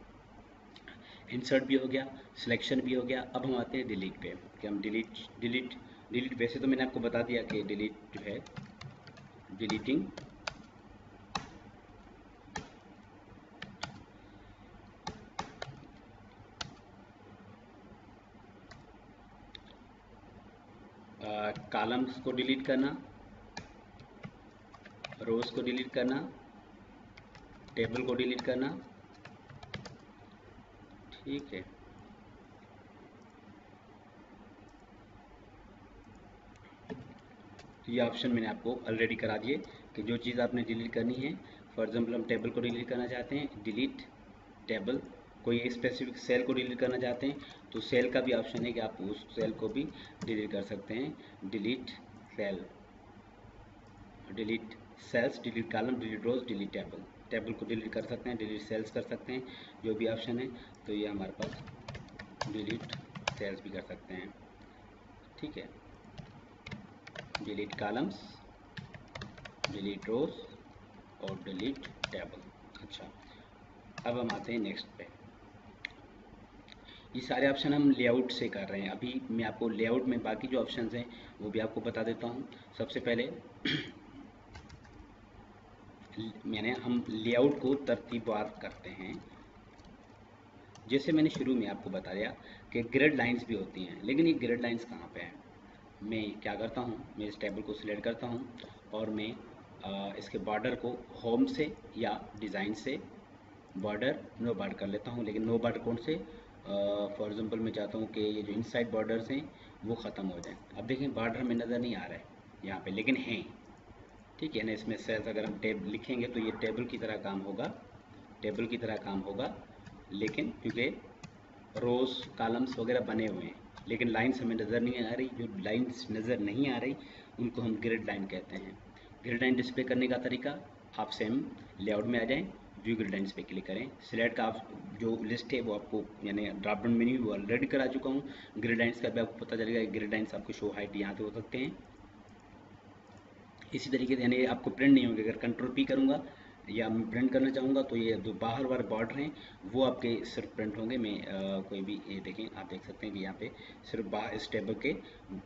इंसर्ट भी हो गया, सिलेक्शन भी हो गया। अब हम आते हैं डिलीट पे कि हम डिलीट वैसे तो मैंने आपको बता दिया कि डिलीट जो है डिलीटिंग कॉलम्स को डिलीट करना, रोज को डिलीट करना, टेबल को डिलीट करना। ठीक है, तो ये ऑप्शन मैंने आपको ऑलरेडी करा दिए कि जो चीज़ आपने डिलीट करनी है। फॉर एग्जांपल हम टेबल को डिलीट करना चाहते हैं, डिलीट टेबल। कोई स्पेसिफिक सेल को डिलीट करना चाहते हैं तो सेल का भी ऑप्शन है कि आप उस सेल को भी डिलीट कर सकते हैं। Delete cell, delete cells, delete column, delete rows, delete table. Table को डिलीट कर सकते हैं, डिलीट सेल्स कर सकते हैं, जो भी ऑप्शन है। तो ये हमारे पास डिलीट सेल्स भी कर सकते हैं। ठीक है, डिलीट कॉलम्स, डिलीट रोज और डिलीट टेबल। अच्छा, अब हम आते हैं नेक्स्ट पे। ये सारे ऑप्शन हम लेआउट से कर रहे हैं। अभी मैं आपको लेआउट में बाकी जो ऑप्शंस हैं वो भी आपको बता देता हूँ। सबसे पहले हम लेआउट को तरतीबवार करते हैं। जैसे मैंने शुरू में आपको बता दिया कि ग्रिड लाइंस भी होती हैं, लेकिन ये ग्रिड लाइंस कहाँ पे हैं? मैं क्या करता हूँ, मैं इस टेबल को सिलेक्ट करता हूँ और मैं इसके बॉर्डर को होम से या डिज़ाइन से बॉर्डर नो बॉर्डर कर लेता हूँ। लेकिन नो बॉर्डर कौन से, फॉर एग्जांपल मैं चाहता हूँ कि ये जो इनसाइड बॉर्डर्स हैं वो ख़त्म हो जाएं। अब देखें बॉर्डर हमें नज़र नहीं आ रहा है यहाँ पे, लेकिन हैं। ठीक है ना, इसमें सेल्स अगर हम टेब लिखेंगे तो ये टेबल की तरह काम होगा, टेबल की तरह काम होगा। लेकिन क्योंकि रोज़ कॉलम्स वगैरह बने हुए हैं, लेकिन लाइंस हमें नज़र नहीं आ रही। जो लाइंस नज़र नहीं आ रही उनको हम ग्रिड लाइन कहते हैं। ग्रिड लाइन डिस्प्ले करने का तरीका, आप सेम लेआउट में आ जाएं, व्यू ग्रिड लाइंस पे क्लिक करें। सिलेक्ट का जो लिस्ट है वो आपको, यानी ड्रॉप डाउन मेन्यू वो ऑलरेडी करा चुका हूँ। ग्रिड लाइंस का भी आपको पता चलेगा, ग्रिड लाइंस आपको शो हाइट यहाँ पे हो सकते हैं। इसी तरीके से यानी आपको प्रिंट नहीं होंगे। अगर कंट्रोल पी करूँगा या मैं प्रिंट करना चाहूँगा तो ये जो बाहर वाले बॉर्डर हैं वो आपके सिर्फ प्रिंट होंगे। मैं कोई भी ये देखें, आप देख सकते हैं कि यहाँ पे सिर्फ बाहर इस टेबल के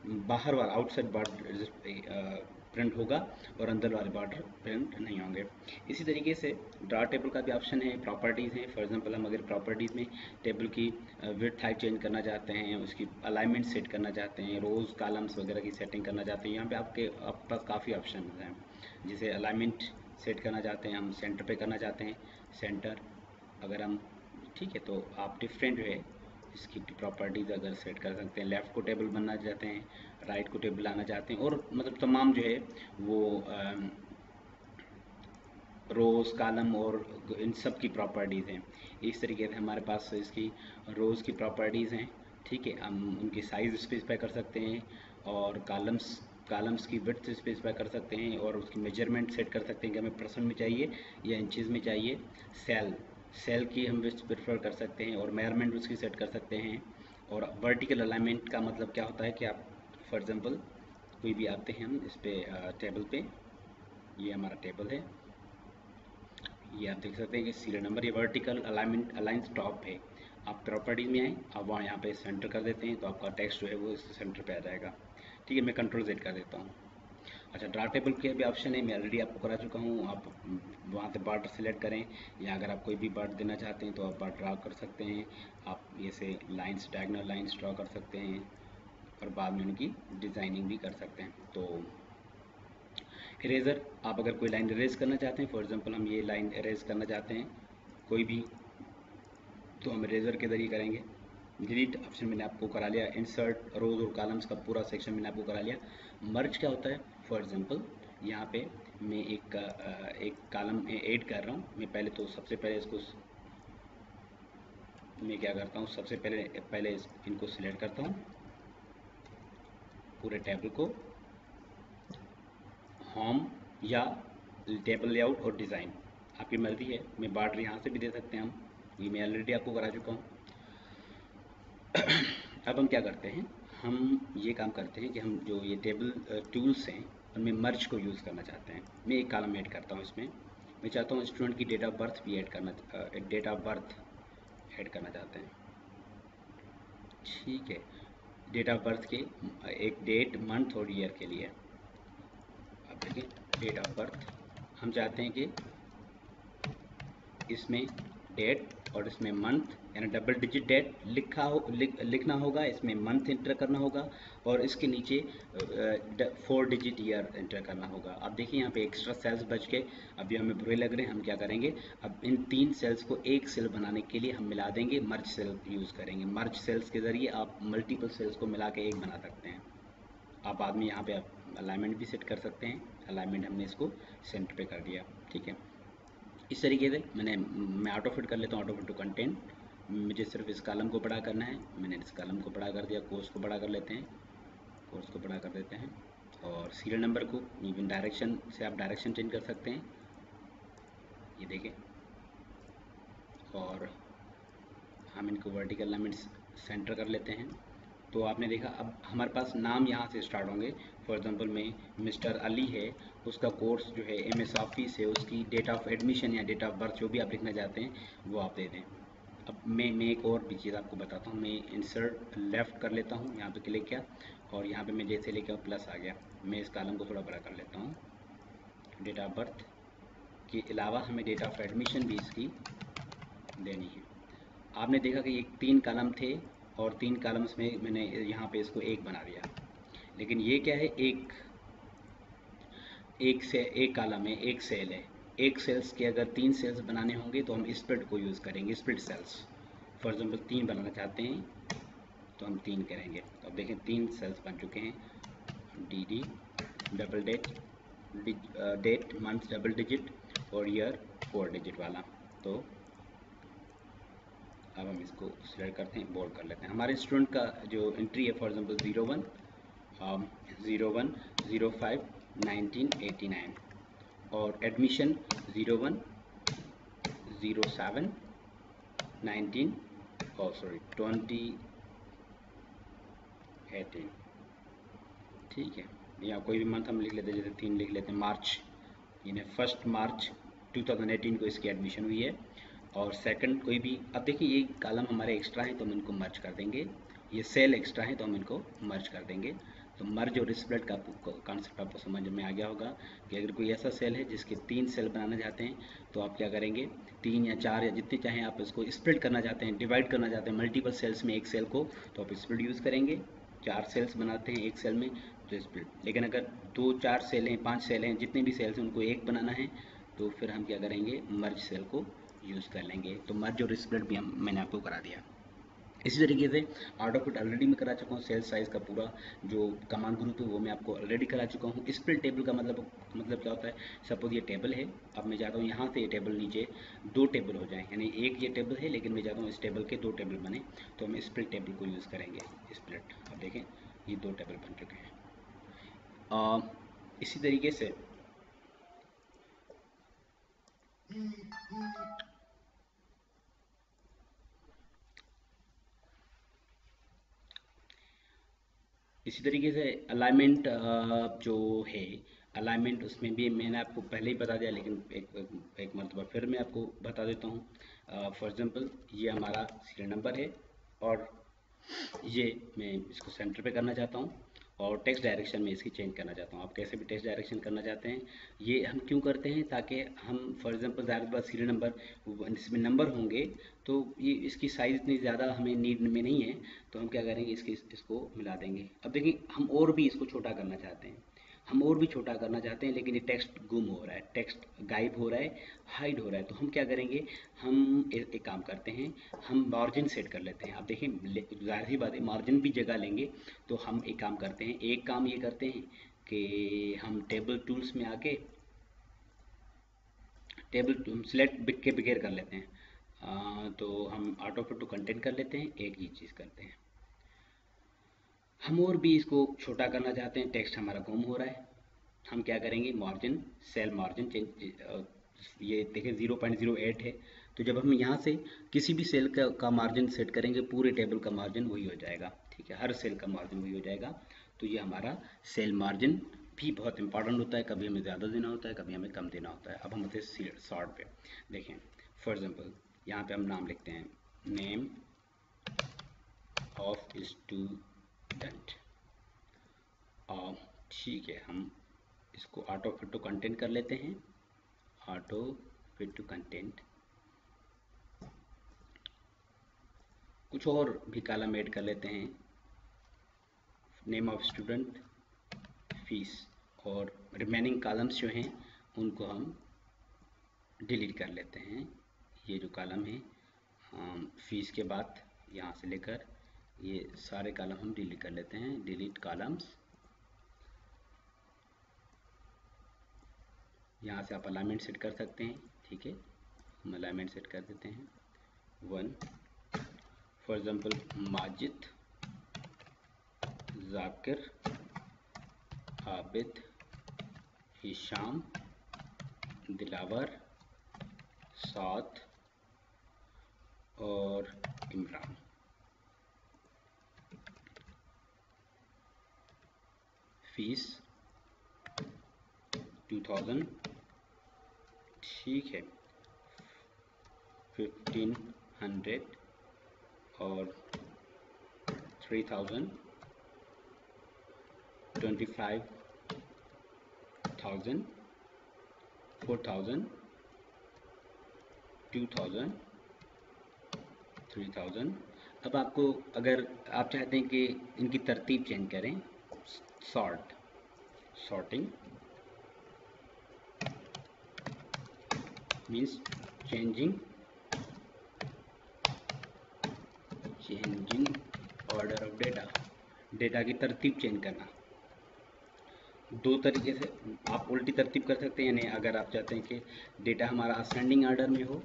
बाहर वाला आउटसाइड बॉर्डर प्रिंट होगा और अंदर वाले बॉर्डर प्रिंट नहीं होंगे। इसी तरीके से ड्रा टेबल का भी ऑप्शन है, प्रॉपर्टीज़ हैं। फॉर एग्जांपल हम अगर प्रॉपर्टीज़ में टेबल की विड्थ हाइट चेंज करना चाहते हैं, उसकी अलाइनमेंट सेट करना चाहते हैं, रोज़ कॉलम्स वगैरह की सेटिंग करना चाहते हैं, यहाँ पे आपके पास काफ़ी ऑप्शन हैं। जैसे अलाइनमेंट सेट करना चाहते हैं, हम सेंटर पे करना चाहते हैं, सेंटर अगर हम, ठीक है, तो आप डिफरेंट जो है इसकी प्रॉपर्टीज़ अगर सेट कर सकते हैं। लेफ़्ट को टेबल बनना चाहते हैं, राइट को टेबल लाना चाहते हैं, और मतलब तमाम जो है वो रोज़ कॉलम और इन सब की प्रॉपर्टीज़ हैं। इस तरीके से हमारे पास इसकी रोज़ की प्रॉपर्टीज़ हैं। ठीक है, हम उनकी साइज़ स्पेसिफाई कर सकते हैं और कॉलम्स की विड्थ स्पेसिफाई कर सकते हैं और उसकी मेजरमेंट सेट कर सकते हैं कि हमें परसेंट में चाहिए या इंचज़ में चाहिए। सेल की हम प्रेफर कर सकते हैं और मेजरमेंट उसकी सेट कर सकते हैं। और वर्टिकल अलाइनमेंट का मतलब क्या होता है कि आप फॉर एग्जांपल कोई भी आते हैं हम इस पे टेबल पे, ये हमारा टेबल है, ये आप देख सकते हैं कि सीरियल नंबर, ये वर्टिकल अलाइनमेंट अलाइंस टॉप है। आप प्रॉपर्टीज में आए, आप वहाँ यहाँ पे सेंटर कर देते हैं तो आपका टेक्स्ट जो है वो इस सेंटर पे आ जाएगा। ठीक है, मैं कंट्रोल Z कर देता हूँ। अच्छा, ड्रा टेबल के भी ऑप्शन है, मैं ऑलरेडी आपको करा चुका हूँ। आप वहाँ से बार्डर सेलेक्ट करें या अगर आप कोई भी बार्डर देना चाहते हैं तो आप बार्डर ड्रा कर सकते हैं। आप ये से लाइंस, डायगोनल लाइंस ड्रा कर सकते हैं और बाद में उनकी डिज़ाइनिंग भी कर सकते हैं। तो इरेज़र, आप अगर कोई लाइन इरेज करना चाहते हैं, फॉर एग्जांपल हम ये लाइन इरेज करना चाहते हैं कोई भी, तो हम इरेज़र के ज़रिए करेंगे। डिलीट ऑप्शन मैंने आपको करा लिया। इंसर्ट रोज और कॉलम्स का पूरा सेक्शन मैंने आपको करा लिया। मर्ज क्या होता है, फॉर एग्जांपल यहाँ पे मैं एक कॉलम ऐड कर रहा हूँ। मैं पहले तो सबसे पहले इसको मैं क्या करता हूँ, सबसे पहले इनको सिलेक्ट करता हूँ, पूरे टेबल को, होम या टेबल लेआउट और डिज़ाइन आपकी मर्ज़ी है। मैं बार्डर यहाँ से भी दे सकते हैं हम, ये मैं ऑलरेडी आपको करा चुका हूँ। अब हम क्या करते हैं, हम ये काम करते हैं कि हम जो ये टेबल टूल्स हैं उनमें मर्ज को यूज़ करना चाहते हैं। मैं एक कॉलम ऐड करता हूँ इसमें। मैं चाहता हूँ स्टूडेंट की डेट ऑफ बर्थ भी ऐड करना, डेट ऑफ बर्थ ऐड करना चाहते हैं। ठीक है, डेट ऑफ बर्थ के एक डेट, मंथ और ईयर के लिए आप देखिए, डेट ऑफ बर्थ हम चाहते हैं कि इसमें डेट और इसमें मंथ, यानी डबल डिजिट डेट लिखना होगा, इसमें मंथ इंटर करना होगा और इसके नीचे 4 डिजिट ईयर इंटर करना होगा। अब देखिए यहाँ पे एक्स्ट्रा सेल्स बच के अभी हमें बुरे लग रहे हैं, हम क्या करेंगे, अब इन 3 सेल्स को एक सेल बनाने के लिए हम मिला देंगे, मर्ज सेल यूज़ करेंगे। मर्ज सेल्स के ज़रिए आप मल्टीपल सेल्स को मिला के एक बना सकते हैं। आप बाद में यहाँ पे आप अलाइनमेंट भी सेट कर सकते हैं। अलाइनमेंट हमने इसको सेंटर पे कर दिया। ठीक है, इस तरीके से मैं ऑटो फिट कर लेता हूँ, ऑटो फिट टू कंटेंट। मुझे सिर्फ इस कॉलम को बड़ा करना है, मैंने इस कॉलम को बड़ा कर दिया। कोर्स को बड़ा कर लेते हैं, कोर्स को बड़ा कर देते हैं और सीरियल नंबर को इवन डायरेक्शन से आप डायरेक्शन चेंज कर सकते हैं, ये देखें। और हम इनको वर्टिकल अलाइनमेंट सेंटर कर लेते हैं। तो आपने देखा अब हमारे पास नाम यहाँ से स्टार्ट होंगे। फॉर एग्जांपल में मिस्टर अली है, उसका कोर्स जो है MS ऑफिस है, उसकी डेट ऑफ एडमिशन या डेट ऑफ बर्थ जो भी आप लिखना चाहते हैं वो आप दे दें। अब मैं एक और भी चीज़ आपको बताता हूँ। मैं इंसर्ट लेफ़्ट कर लेता हूँ, यहाँ पे क्लिक किया और यहाँ पे मैं जैसे लेके प्लस आ गया। मैं इस कॉलम को थोड़ा बड़ा कर लेता हूँ। डेट ऑफ बर्थ के अलावा हमें डेट ऑफ एडमिशन भी इसकी देनी है। आपने देखा कि ये 3 कॉलम थे और 3 कॉलम्स में मैंने यहाँ पे इसको एक बना दिया। लेकिन ये क्या है, एक कॉलम है, एक सेल है। एक सेल्स के अगर 3 सेल्स बनाने होंगे तो हम स्प्लिट को यूज़ करेंगे, स्प्लिट सेल्स। फॉर एग्जांपल 3 बनाना चाहते हैं तो हम 3 करेंगे। तो अब देखें 3 सेल्स बन चुके हैं। DD double date month double digit और ईयर 4 डिजिट वाला। तो अब हम इसको सिलेक्ट करते हैं, बोल्ड कर लेते हैं। हमारे स्टूडेंट का जो एंट्री है फॉर एग्जांपल 01 05 1989 और एडमिशन 01 07 19 2018। ठीक है, या कोई भी मंथ हम लिख लेते हैं, जैसे 3 लिख लेते हैं, मार्च, यानी 1 मार्च 2018 को इसकी एडमिशन हुई है। और सेकंड कोई भी, अब देखिए ये कॉलम हमारे एक्स्ट्रा हैं तो हम इनको मर्ज कर देंगे, ये सेल एक्स्ट्रा हैं तो हम इनको मर्ज कर देंगे। तो मर्ज और स्प्लिट का कॉन्सेप्ट आपको समझ में आ गया होगा कि अगर कोई ऐसा सेल है जिसके 3 सेल बनाना चाहते हैं तो आप क्या करेंगे, 3 या 4 या जितने चाहें आप इसको स्प्लिट करना चाहते हैं, डिवाइड करना चाहते हैं मल्टीपल सेल्स में एक सेल को, तो आप स्प्लिट यूज़ करेंगे। 4 सेल्स बनाते हैं एक सेल में तो स्प्लिट। लेकिन अगर 2-4 सेल हैं, 5 सेल हैं, जितने भी सेल्स हैं उनको एक बनाना है तो फिर हम क्या करेंगे, मर्ज सेल को यूज़ कर लेंगे। तो मर्ज और स्प्लिट भी मैंने आपको करा दिया। इसी तरीके से आउटपुट ऑलरेडी मैं करा चुका हूँ, सेल साइज का पूरा जो कमांड ग्रुप है वो मैं आपको ऑलरेडी करा चुका हूँ। स्प्लिट टेबल का मतलब क्या होता है, सपोज ये टेबल है, अब मैं चाहता हूँ यहाँ से ये टेबल नीचे दो टेबल हो जाए, यानी एक ये टेबल है लेकिन मैं चाहता हूँ इस टेबल के दो टेबल बने, तो हम स्प्लिट टेबल को यूज़ करेंगे। स्प्लिट, अब देखें ये दो टेबल बन चुके हैं। इसी तरीके से अलाइनमेंट जो है, अलाइनमेंट उसमें भी मैंने आपको पहले ही बता दिया, लेकिन एक मरतबा फिर मैं आपको बता देता हूँ। फॉर एग्जांपल ये हमारा सीरियल नंबर है और ये मैं इसको सेंटर पे करना चाहता हूँ और टेक्स्ट डायरेक्शन में इसकी चेंज करना चाहता हूँ। आप कैसे भी टेक्स्ट डायरेक्शन करना चाहते हैं, ये हम क्यों करते हैं, ताकि हम फॉर एग्जांपल ज़ाहिर बात सीरियल नंबर इसमें नंबर होंगे तो ये इसकी साइज़ इतनी ज़्यादा हमें नीड में नहीं है, तो हम क्या करेंगे इसको मिला देंगे। अब देखिए हम और भी इसको छोटा करना चाहते हैं, लेकिन ये टेक्स्ट गुम हो रहा है, टेक्स्ट गायब हो रहा है, हाइड हो रहा है, तो हम क्या करेंगे, हम एक काम करते हैं, हम मार्जिन सेट कर लेते हैं। अब देखिए ज़ाहिर सी बात है मार्जिन भी जगह लेंगे, तो हम एक काम करते हैं, एक काम ये करते हैं कि हम टेबल टूल्स में आके टेबल सिलेक्ट बिग के बिगेर कर लेते हैं। तो हम ऑटो फिट टू कंटेंट कर लेते हैं, एक ही चीज़ करते हैं। हम और भी इसको छोटा करना चाहते हैं, टेक्स्ट हमारा गुम हो रहा है, हम क्या करेंगे, मार्जिन सेल मार्जिन चेंज, ये देखिए 0.08 है, तो जब हम यहाँ से किसी भी सेल का मार्जिन सेट करेंगे पूरे टेबल का मार्जिन वही हो जाएगा। ठीक है, हर सेल का मार्जिन वही हो जाएगा। तो ये हमारा सेल मार्जिन भी बहुत इंपॉर्टेंट होता है, कभी हमें ज़्यादा देना होता है, कभी हमें कम देना होता है। अब हम आते हैं सॉर्ट पे। देखें फॉर एग्जांपल यहाँ पे हम नाम लिखते हैं, नेम ऑफ स्टूडेंट। ठीक है, हम इसको ऑटो फिट टू कंटेंट कर लेते हैं, ऑटो फिट टू कंटेंट। कुछ और भी कॉलम ऐड कर लेते हैं, नेम ऑफ स्टूडेंट, फीस, और रिमेनिंग कॉलम्स जो हैं उनको हम डिलीट कर लेते हैं। ये जो कॉलम है फीस के बाद यहाँ से लेकर ये सारे कॉलम हम डिलीट कर लेते हैं, डिलीट कॉलम्स। यहाँ से आप अलाइनमेंट सेट कर सकते हैं। ठीक है, हम अलाइनमेंट सेट कर देते हैं 1, फॉर एग्जांपल माजिद, जाकिर, आबिद, हिशाम, दिलावर, साद और इमरान। फीस 2000, ठीक है, 1500 और 3000, 25,000, 4,000, 2,000, 3,000। अब आपको अगर आप चाहते हैं कि इनकी तरतीब चेंज करें, sorting means changing order of data की तरतीब चेंज करना। दो तरीके से आप उल्टी तरतीब कर सकते हैं, यानी अगर आप चाहते हैं कि डेटा हमारा असेंडिंग ऑर्डर में हो,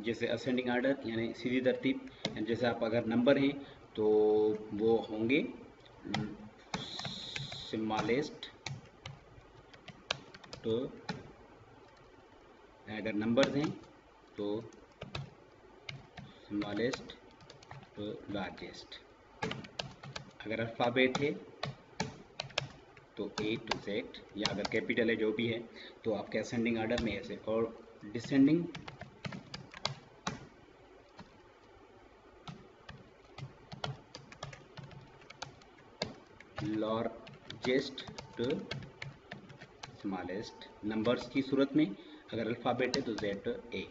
जैसे असेंडिंग ऑर्डर यानी सीधी तरतीब, जैसे आप अगर नंबर हैं तो वो होंगे स्मॉलेस्ट तो, अगर नंबर्स हैं तो स्मॉलेस्ट तो लार्जेस्ट। अगर अल्फ़ाबेट है तो A to Z, या अगर कैपिटल है जो भी है तो आपके असेंडिंग ऑर्डर में ऐसे, और descending largest to smallest. Numbers की सूरत में अगर अल्फ़ाबेट है तो Z to A।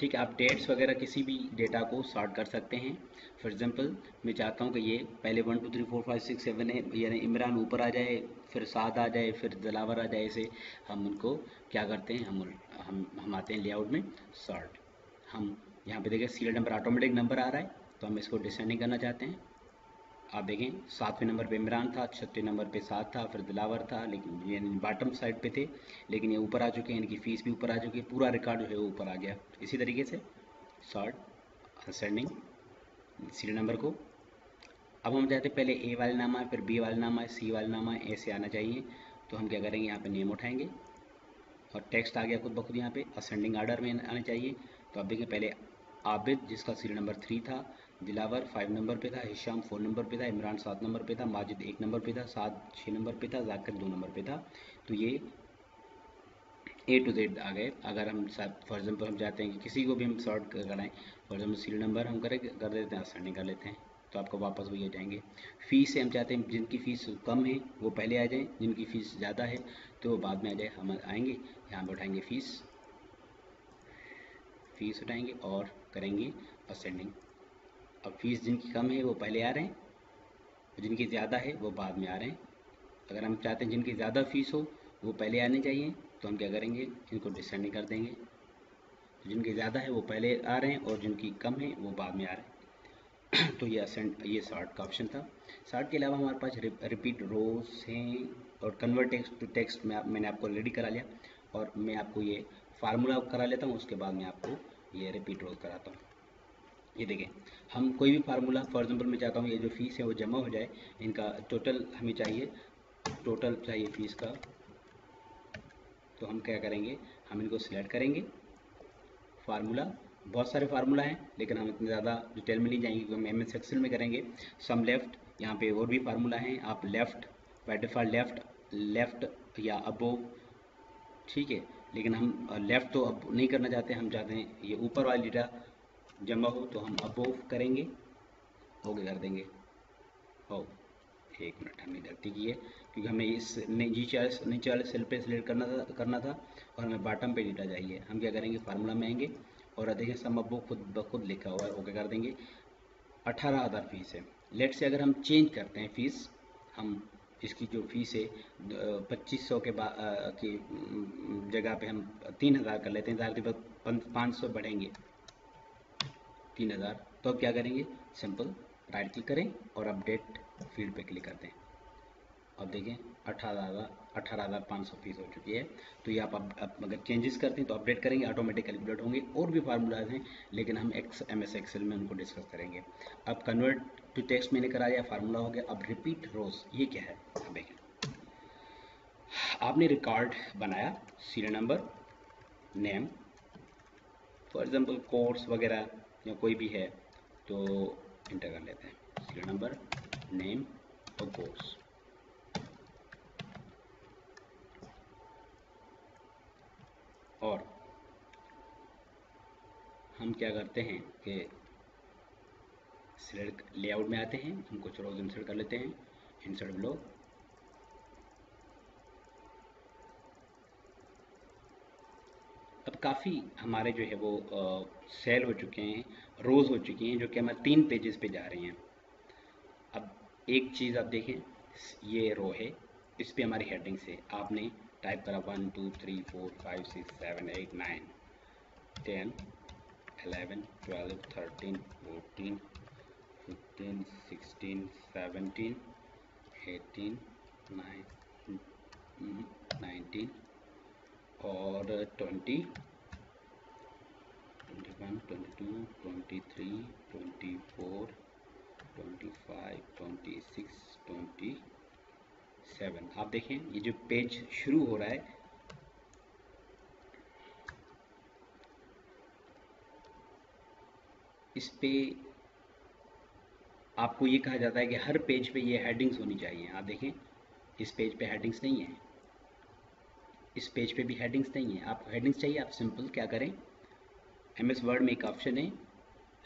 ठीक है, आप डेट्स वगैरह किसी भी डेटा को सॉर्ट कर सकते हैं। फॉर एग्जांपल मैं चाहता हूँ कि ये पहले 1 2 3 4 5 6 7 है, यानी इमरान ऊपर आ जाए, फिर साद आ जाए, फिर दिलावर आ जाए, ऐसे हम उनको क्या करते हैं, हम आते हैं लेआउट में सॉर्ट। हम यहाँ पे देखिए सीरियल नंबर ऑटोमेटिक नंबर आ रहा है, तो हम इसको डिसेंडिंग करना चाहते हैं। आप देखें 7वें नंबर पे इमरान था, 6वें नंबर पे साद था, फिर दिलावर था, लेकिन ये बॉटम साइड पे थे, लेकिन ये ऊपर आ चुके हैं, इनकी फ़ीस भी ऊपर आ चुकी है, पूरा रिकॉर्ड जो है वो ऊपर आ गया। इसी तरीके से सॉर्ट असेंडिंग सीरियल नंबर को। अब हम चाहते हैं पहले ए वाले नाम आए, फिर बी वाले नाम आए, सी वाले नाम आए, ऐसे आना चाहिए। तो हम क्या करेंगे, यहाँ पे नेम उठाएंगे और टेक्स्ट आ गया खुद ब खुद यहाँ पे असेंडिंग आर्डर में आना चाहिए। तो आप देखें पहले आबिद जिसका सीरियल नंबर 3 था, दिलावर 5 नंबर पे था, हिशाम 4 नंबर पे था, इमरान 7 नंबर पे था, माजिद 1 नंबर पे था, साद 6 नंबर पे था, जाकिर 2 नंबर पे था। तो ये ए टू जेड आ गए। अगर हम फॉर एग्जाम्पल हम चाहते हैं कि किसी को भी हम सॉर्ट कराएं, फॉर एग्जाम्पल सीरियल नंबर हम कर देते हैं, असेंडिंग कर लेते हैं, तो आपको वापस वही आ जाएंगे। फ़ीस से हम चाहते हैं जिनकी फ़ीस कम है वो पहले आ जाएं, जिनकी फ़ीस ज़्यादा है तो वो बाद में आ जाए। हम आएंगे यहाँ पर उठाएंगे फ़ीस उठाएंगे और करेंगे असेंडिंग। अब फ़ीस जिनकी कम है वो पहले आ रहे हैं, जिनकी ज़्यादा है वो बाद में आ रहे हैं। अगर हम चाहते हैं जिनकी ज़्यादा फ़ीस हो वो पहले आने चाहिए, तो हम क्या करेंगे, इनको डिसेंडिंग कर देंगे। तो जिनकी ज़्यादा है वो पहले आ रहे हैं और जिनकी कम है वो बाद में आ रहे हैं। तो ये सॉर्ट का ऑप्शन था। सॉर्ट के अलावा हमारे पास रिपीट रोज हैं और कन्वर्ट टेक्स्ट टू टेक्स्ट मैंने आपको रेडी करा लिया, और मैं आपको ये फार्मूला करा लेता हूँ, उसके बाद मैं आपको ये रिपीट रोज कराता हूँ। ये देखें, हम कोई भी फार्मूला, फॉर एग्जाम्पल मैं चाहता हूँ ये जो फीस है वो जमा हो जाए, इनका टोटल हमें चाहिए, टोटल चाहिए फीस का। तो हम क्या करेंगे, हम इनको सिलेक्ट करेंगे, फार्मूला, बहुत सारे फार्मूला हैं लेकिन हम इतने ज़्यादा डिटेल में नहीं जाएंगे क्योंकि हम एम एस एक्सेल में करेंगे। सम लेफ्ट, यहाँ पे और भी फार्मूला हैं, आप लेफ़्ट बाय डिफ़ॉल्ट लेफ़्ट या अबोव, ठीक है, लेकिन हम लेफ़्ट तो अब नहीं करना चाहते, हम चाहते हैं ये ऊपर वाली डेटा जमा हो, तो हम अबोव करेंगे, ओके कर देंगे। हो, एक मिनट, हमने गलती की है क्योंकि हमें इस नीचे वाले सेल पे सिलेक्ट करना था और हमें बॉटम पे डेटा चाहिए। हम क्या करेंगे, फार्मूला में आएंगे और देखें सम अब वो खुद ब खुद लिखा हुआ है, ओके कर देंगे। 18,000 फीस है। लेट से अगर हम चेंज करते हैं फीस, हम इसकी जो फीस है 2500 के की जगह पे हम 3,000 कर लेते हैं, ज़ाहिर 500 बढ़ेंगे 3,000। तो अब क्या करेंगे, सिंपल राइट क्लिक करें और अपडेट फील्ड पे क्लिक करते हैं। अब देखें 18,500 फीस हो चुकी है। तो ये आप अब अगर चेंजेस करते हैं तो अपडेट करेंगे, ऑटोमेटिक कैलकुलेट होंगे। और भी फार्मूलाज हैं लेकिन हम एम एस एक्सेल में उनको डिस्कस करेंगे। अब कन्वर्ट टू टेक्स्ट मैंने करा दिया, फार्मूला हो गया। अब रिपीट रोज ये क्या है, अब देखें, आपने रिकॉर्ड बनाया, serial number, name, for example course वगैरह या कोई भी है तो इंटर कर लेते हैं, सीरियल नंबर, नेम और कोर्स। और हम क्या करते हैं कि सिलेक्ट लेआउट में आते हैं, हम कुछ रोज इंसर्ट कर लेते हैं, इंसर्ट ब्लो, अब काफ़ी हमारे जो है वो सेल हो चुके हैं, रोज़ हो चुकी हैं, जो कि हमारे 3 पेजेस पे जा रही हैं। अब एक चीज़ आप देखें, ये रो है, इस पे हमारी हेडिंग्स है। आपने टाइप करा 1 2 3 4 5 6 7 8 9 10 11 12 13 14 15 16 17 18 19 और 20 21 22 23 24 25 26 27। आप देखें ये जो पेज शुरू हो रहा है, इस पे आपको ये कहा जाता है कि हर पेज पे ये हेडिंग्स होनी चाहिए। आप देखें इस पेज पे हेडिंग्स नहीं है, इस पेज पे भी हेडिंग्स नहीं है। आपको हेडिंग्स चाहिए, आप सिंपल क्या करें, एम एस वर्ड में एक ऑप्शन है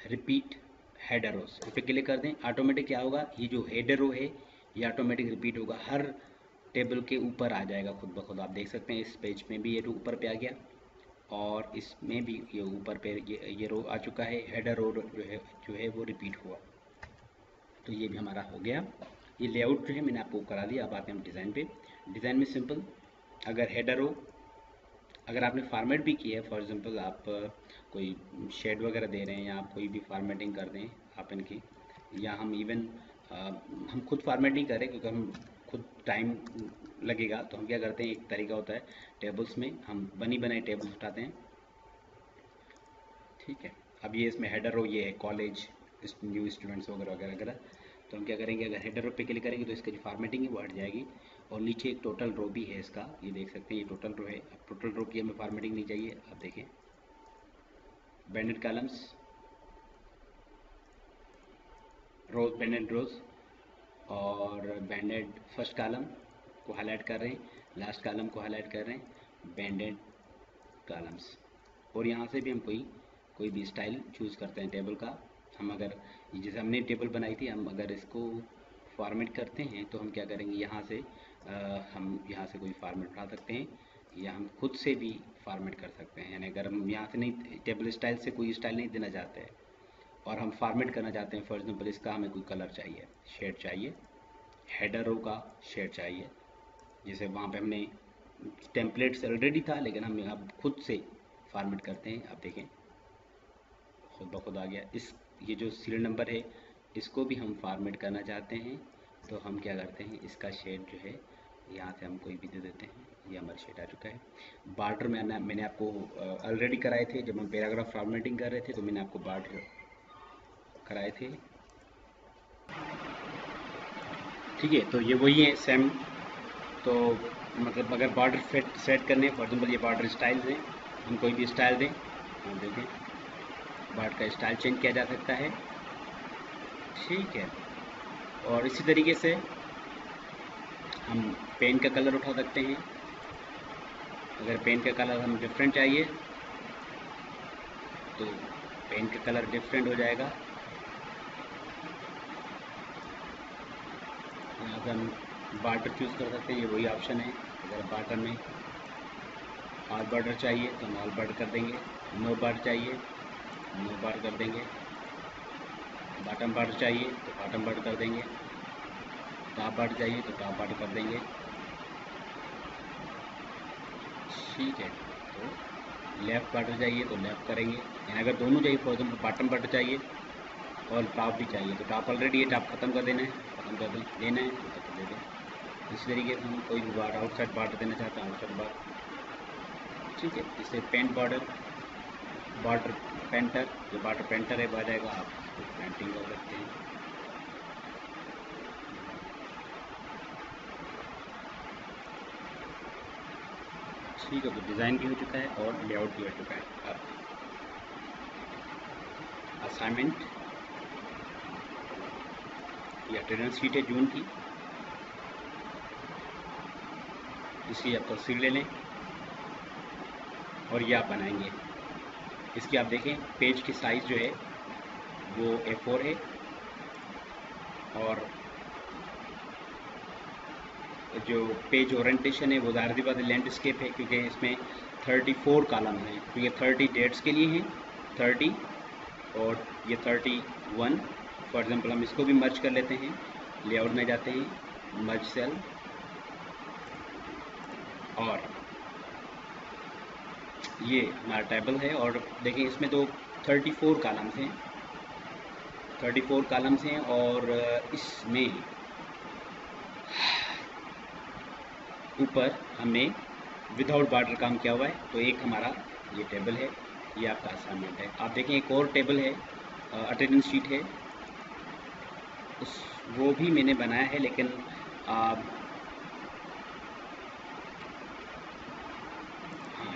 रिपीट हेडर रोज, इस पर क्लिक कर दें। ऑटोमेटिक क्या होगा, ये जो हेडर रो है ये ऑटोमेटिक रिपीट होगा, हर टेबल के ऊपर आ जाएगा खुद ब खुद। आप देख सकते हैं इस पेज में भी ये ऊपर पे आ गया और इसमें भी ये ऊपर पे ये रो आ चुका है, हेडर रो जो है वो रिपीट हुआ। तो ये भी हमारा हो गया। ये लेआउट जो है मैंने आपको करा दिया। अब आते हैं हम डिज़ाइन पे। डिज़ाइन में सिंपल, अगर हेडर हो अगर आपने फॉर्मेट भी किया है, फॉर एग्जांपल आप कोई शेड वगैरह दे रहे हैं या आप कोई भी फॉर्मेटिंग कर दें आप इनकी, या हम इवन हम खुद फॉर्मेट नहीं कर रहे क्योंकि हम खुद टाइम लगेगा, तो हम क्या करते हैं, एक तरीका होता है टेबल्स में हम बनी बनाई टेबल्स उठाते हैं। ठीक है, अब ये इसमें हेडर रो, ये है कॉलेज, न्यू स्टूडेंट्स वगैरह वगैरह वगैरह। तो हम क्या करेंगे, अगर हेडर रो पे क्लिक करेंगे तो इसका जो फॉर्मेटिंग है वो हट जाएगी, और नीचे एक टोटल रो भी है इसका, ये देख सकते हैं ये टोटल रो है। अब टोटल रो की हमें फॉर्मेटिंग नहीं चाहिए। अब देखें बैंडेड कॉलम्स, रोज, बैंडेड रोज, और बैंडेड फर्स्ट कॉलम को हाईलाइट कर रहे हैं, लास्ट कॉलम को हाईलाइट कर रहे हैं, बैंडेड कॉलम्स। और यहाँ से भी हम कोई भी स्टाइल चूज़ करते हैं टेबल का। हम अगर जैसे हमने टेबल बनाई थी, हम अगर इसको फॉर्मेट करते हैं तो हम क्या करेंगे, यहाँ से हम यहाँ से कोई फॉर्मेट उठा सकते हैं, या हम खुद से भी फॉर्मेट कर सकते हैं। यानी अगर हम यहाँ से नहीं, टेबल स्टाइल से कोई स्टाइल नहीं देना चाहते हैं और हम फॉर्मेट करना चाहते हैं, फॉर एग्जांपल इसका हमें कोई कलर चाहिए, शेड चाहिए, हेडर रो का शेड चाहिए, जैसे वहाँ पे हमने टेम्पलेट से ऑलरेडी था लेकिन हम अब खुद से फॉर्मेट करते हैं। आप देखें खुद ब खुद आ गया। ये जो सीरियल नंबर है इसको भी हम फॉर्मेट करना चाहते हैं, तो हम क्या करते हैं, इसका शेड जो है यहाँ से हम कोई भी दे देते हैं, ये हमारा शेड आ चुका है। बॉर्डर में मैंने आपको ऑलरेडी कराए थे, जब हम पैराग्राफ फॉर्मेटिंग कर रहे थे तो मैंने आपको बॉर्डर कराए थे। ठीक है, तो ये वही है सेम। तो मतलब अगर बॉर्डर सेट करने, फॉर एग्जाम्पल ये बॉर्डर स्टाइल्स हैं, हम कोई भी स्टाइल दें, हम देखें बॉर्डर का स्टाइल चेंज किया जा सकता है। ठीक है, और इसी तरीके से हम पेन का कलर उठा सकते हैं। अगर पेन का कलर हम डिफरेंट चाहिए तो पेन का कलर डिफरेंट हो जाएगा। यहाँ से हम बॉर्डर चूज़ कर सकते हैं, ये वही ऑप्शन है। अगर बॉर्डर में ऑल बॉर्डर चाहिए तो हम ऑल बॉर्डर कर देंगे, नो बॉर्डर चाहिए नो बॉर्डर कर देंगे, बॉटम बॉर्डर चाहिए तो बॉटम बॉर्डर कर देंगे, टॉप बॉर्डर चाहिए तो टॉप बॉर्डर कर देंगे। ठीक है, तो लेफ़्ट बॉर्डर चाहिए तो लेफ़्ट करेंगे, यानी अगर दोनों चाहिए, फॉर एग्जाम्पल बॉटम बॉर्डर चाहिए और टॉप भी चाहिए, तो टॉप ऑलरेडी है, टॉप ख़त्म कर देना है, ख़त्म कर देना है तो ख़त्म दे दें। इस तरीके से हम कोई भी बॉर्डर आउटसाइड बॉर्डर देना चाहते हैं, आउटसाइड बॉर्डर। ठीक है, जैसे पेंट बॉर्डर, बॉर्डर पेंटर, जो बॉर्डर पेंटर है वो आ जाएगा, आप इसको पेंटिंग कर सकते हैं। ठीक है, तो डिज़ाइन भी हो चुका है और लेआउट भी हो चुका है। अब असाइनमेंट, ये अटेंडेंस शीट है जून की, इसकी आप तस्वीर ले लें और ये आप बनाएंगे। इसकी आप देखें पेज की साइज़ जो है वो A4 है, और जो पेज ओरिएंटेशन है वो ज़ाहिर सी बात है लैंडस्केप है, क्योंकि इसमें 34 कॉलम हैं, तो ये 30 डेट्स के लिए हैं, 30 और ये 31। फॉर एग्जांपल हम इसको भी मर्ज कर लेते हैं, लेआउट में जाते हैं, मर्ज सेल, और ये हमारा टेबल है। और देखिए इसमें तो 34 कॉलम्स हैं, 34 कॉलम्स हैं, और इसमें ऊपर हमने विदाउट बॉर्डर काम किया हुआ है। तो एक हमारा ये टेबल है, ये आपका असाइनमेंट है। आप देखें एक और टेबल है, अटेंडेंस शीट है, उस वो भी मैंने बनाया है, लेकिन हाँ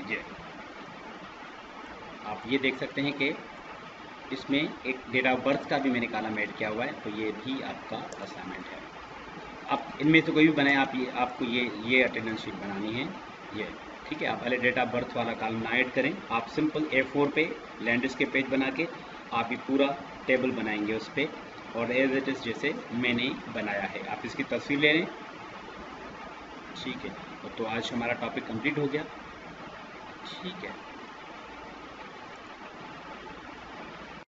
ये आप ये देख सकते हैं कि इसमें एक डेट ऑफ बर्थ का भी मैंने कॉलम ऐड किया हुआ है, तो ये भी आपका असाइनमेंट है। आप इनमें से कोई भी बनाए, आपको ये अटेंडेंस शीट बनानी है ये। ठीक है, आप पहले डेट ऑफ बर्थ वाला कॉलम ना ऐड करें, आप सिंपल A4 पे लैंडस्केप पेज बना के आप ये पूरा टेबल बनाएंगे उस पर, और एज इट इज़ जैसे मैंने बनाया है आप इसकी तस्वीर ले लें। ठीक है, तो आज हमारा टॉपिक कंप्लीट हो गया। ठीक है।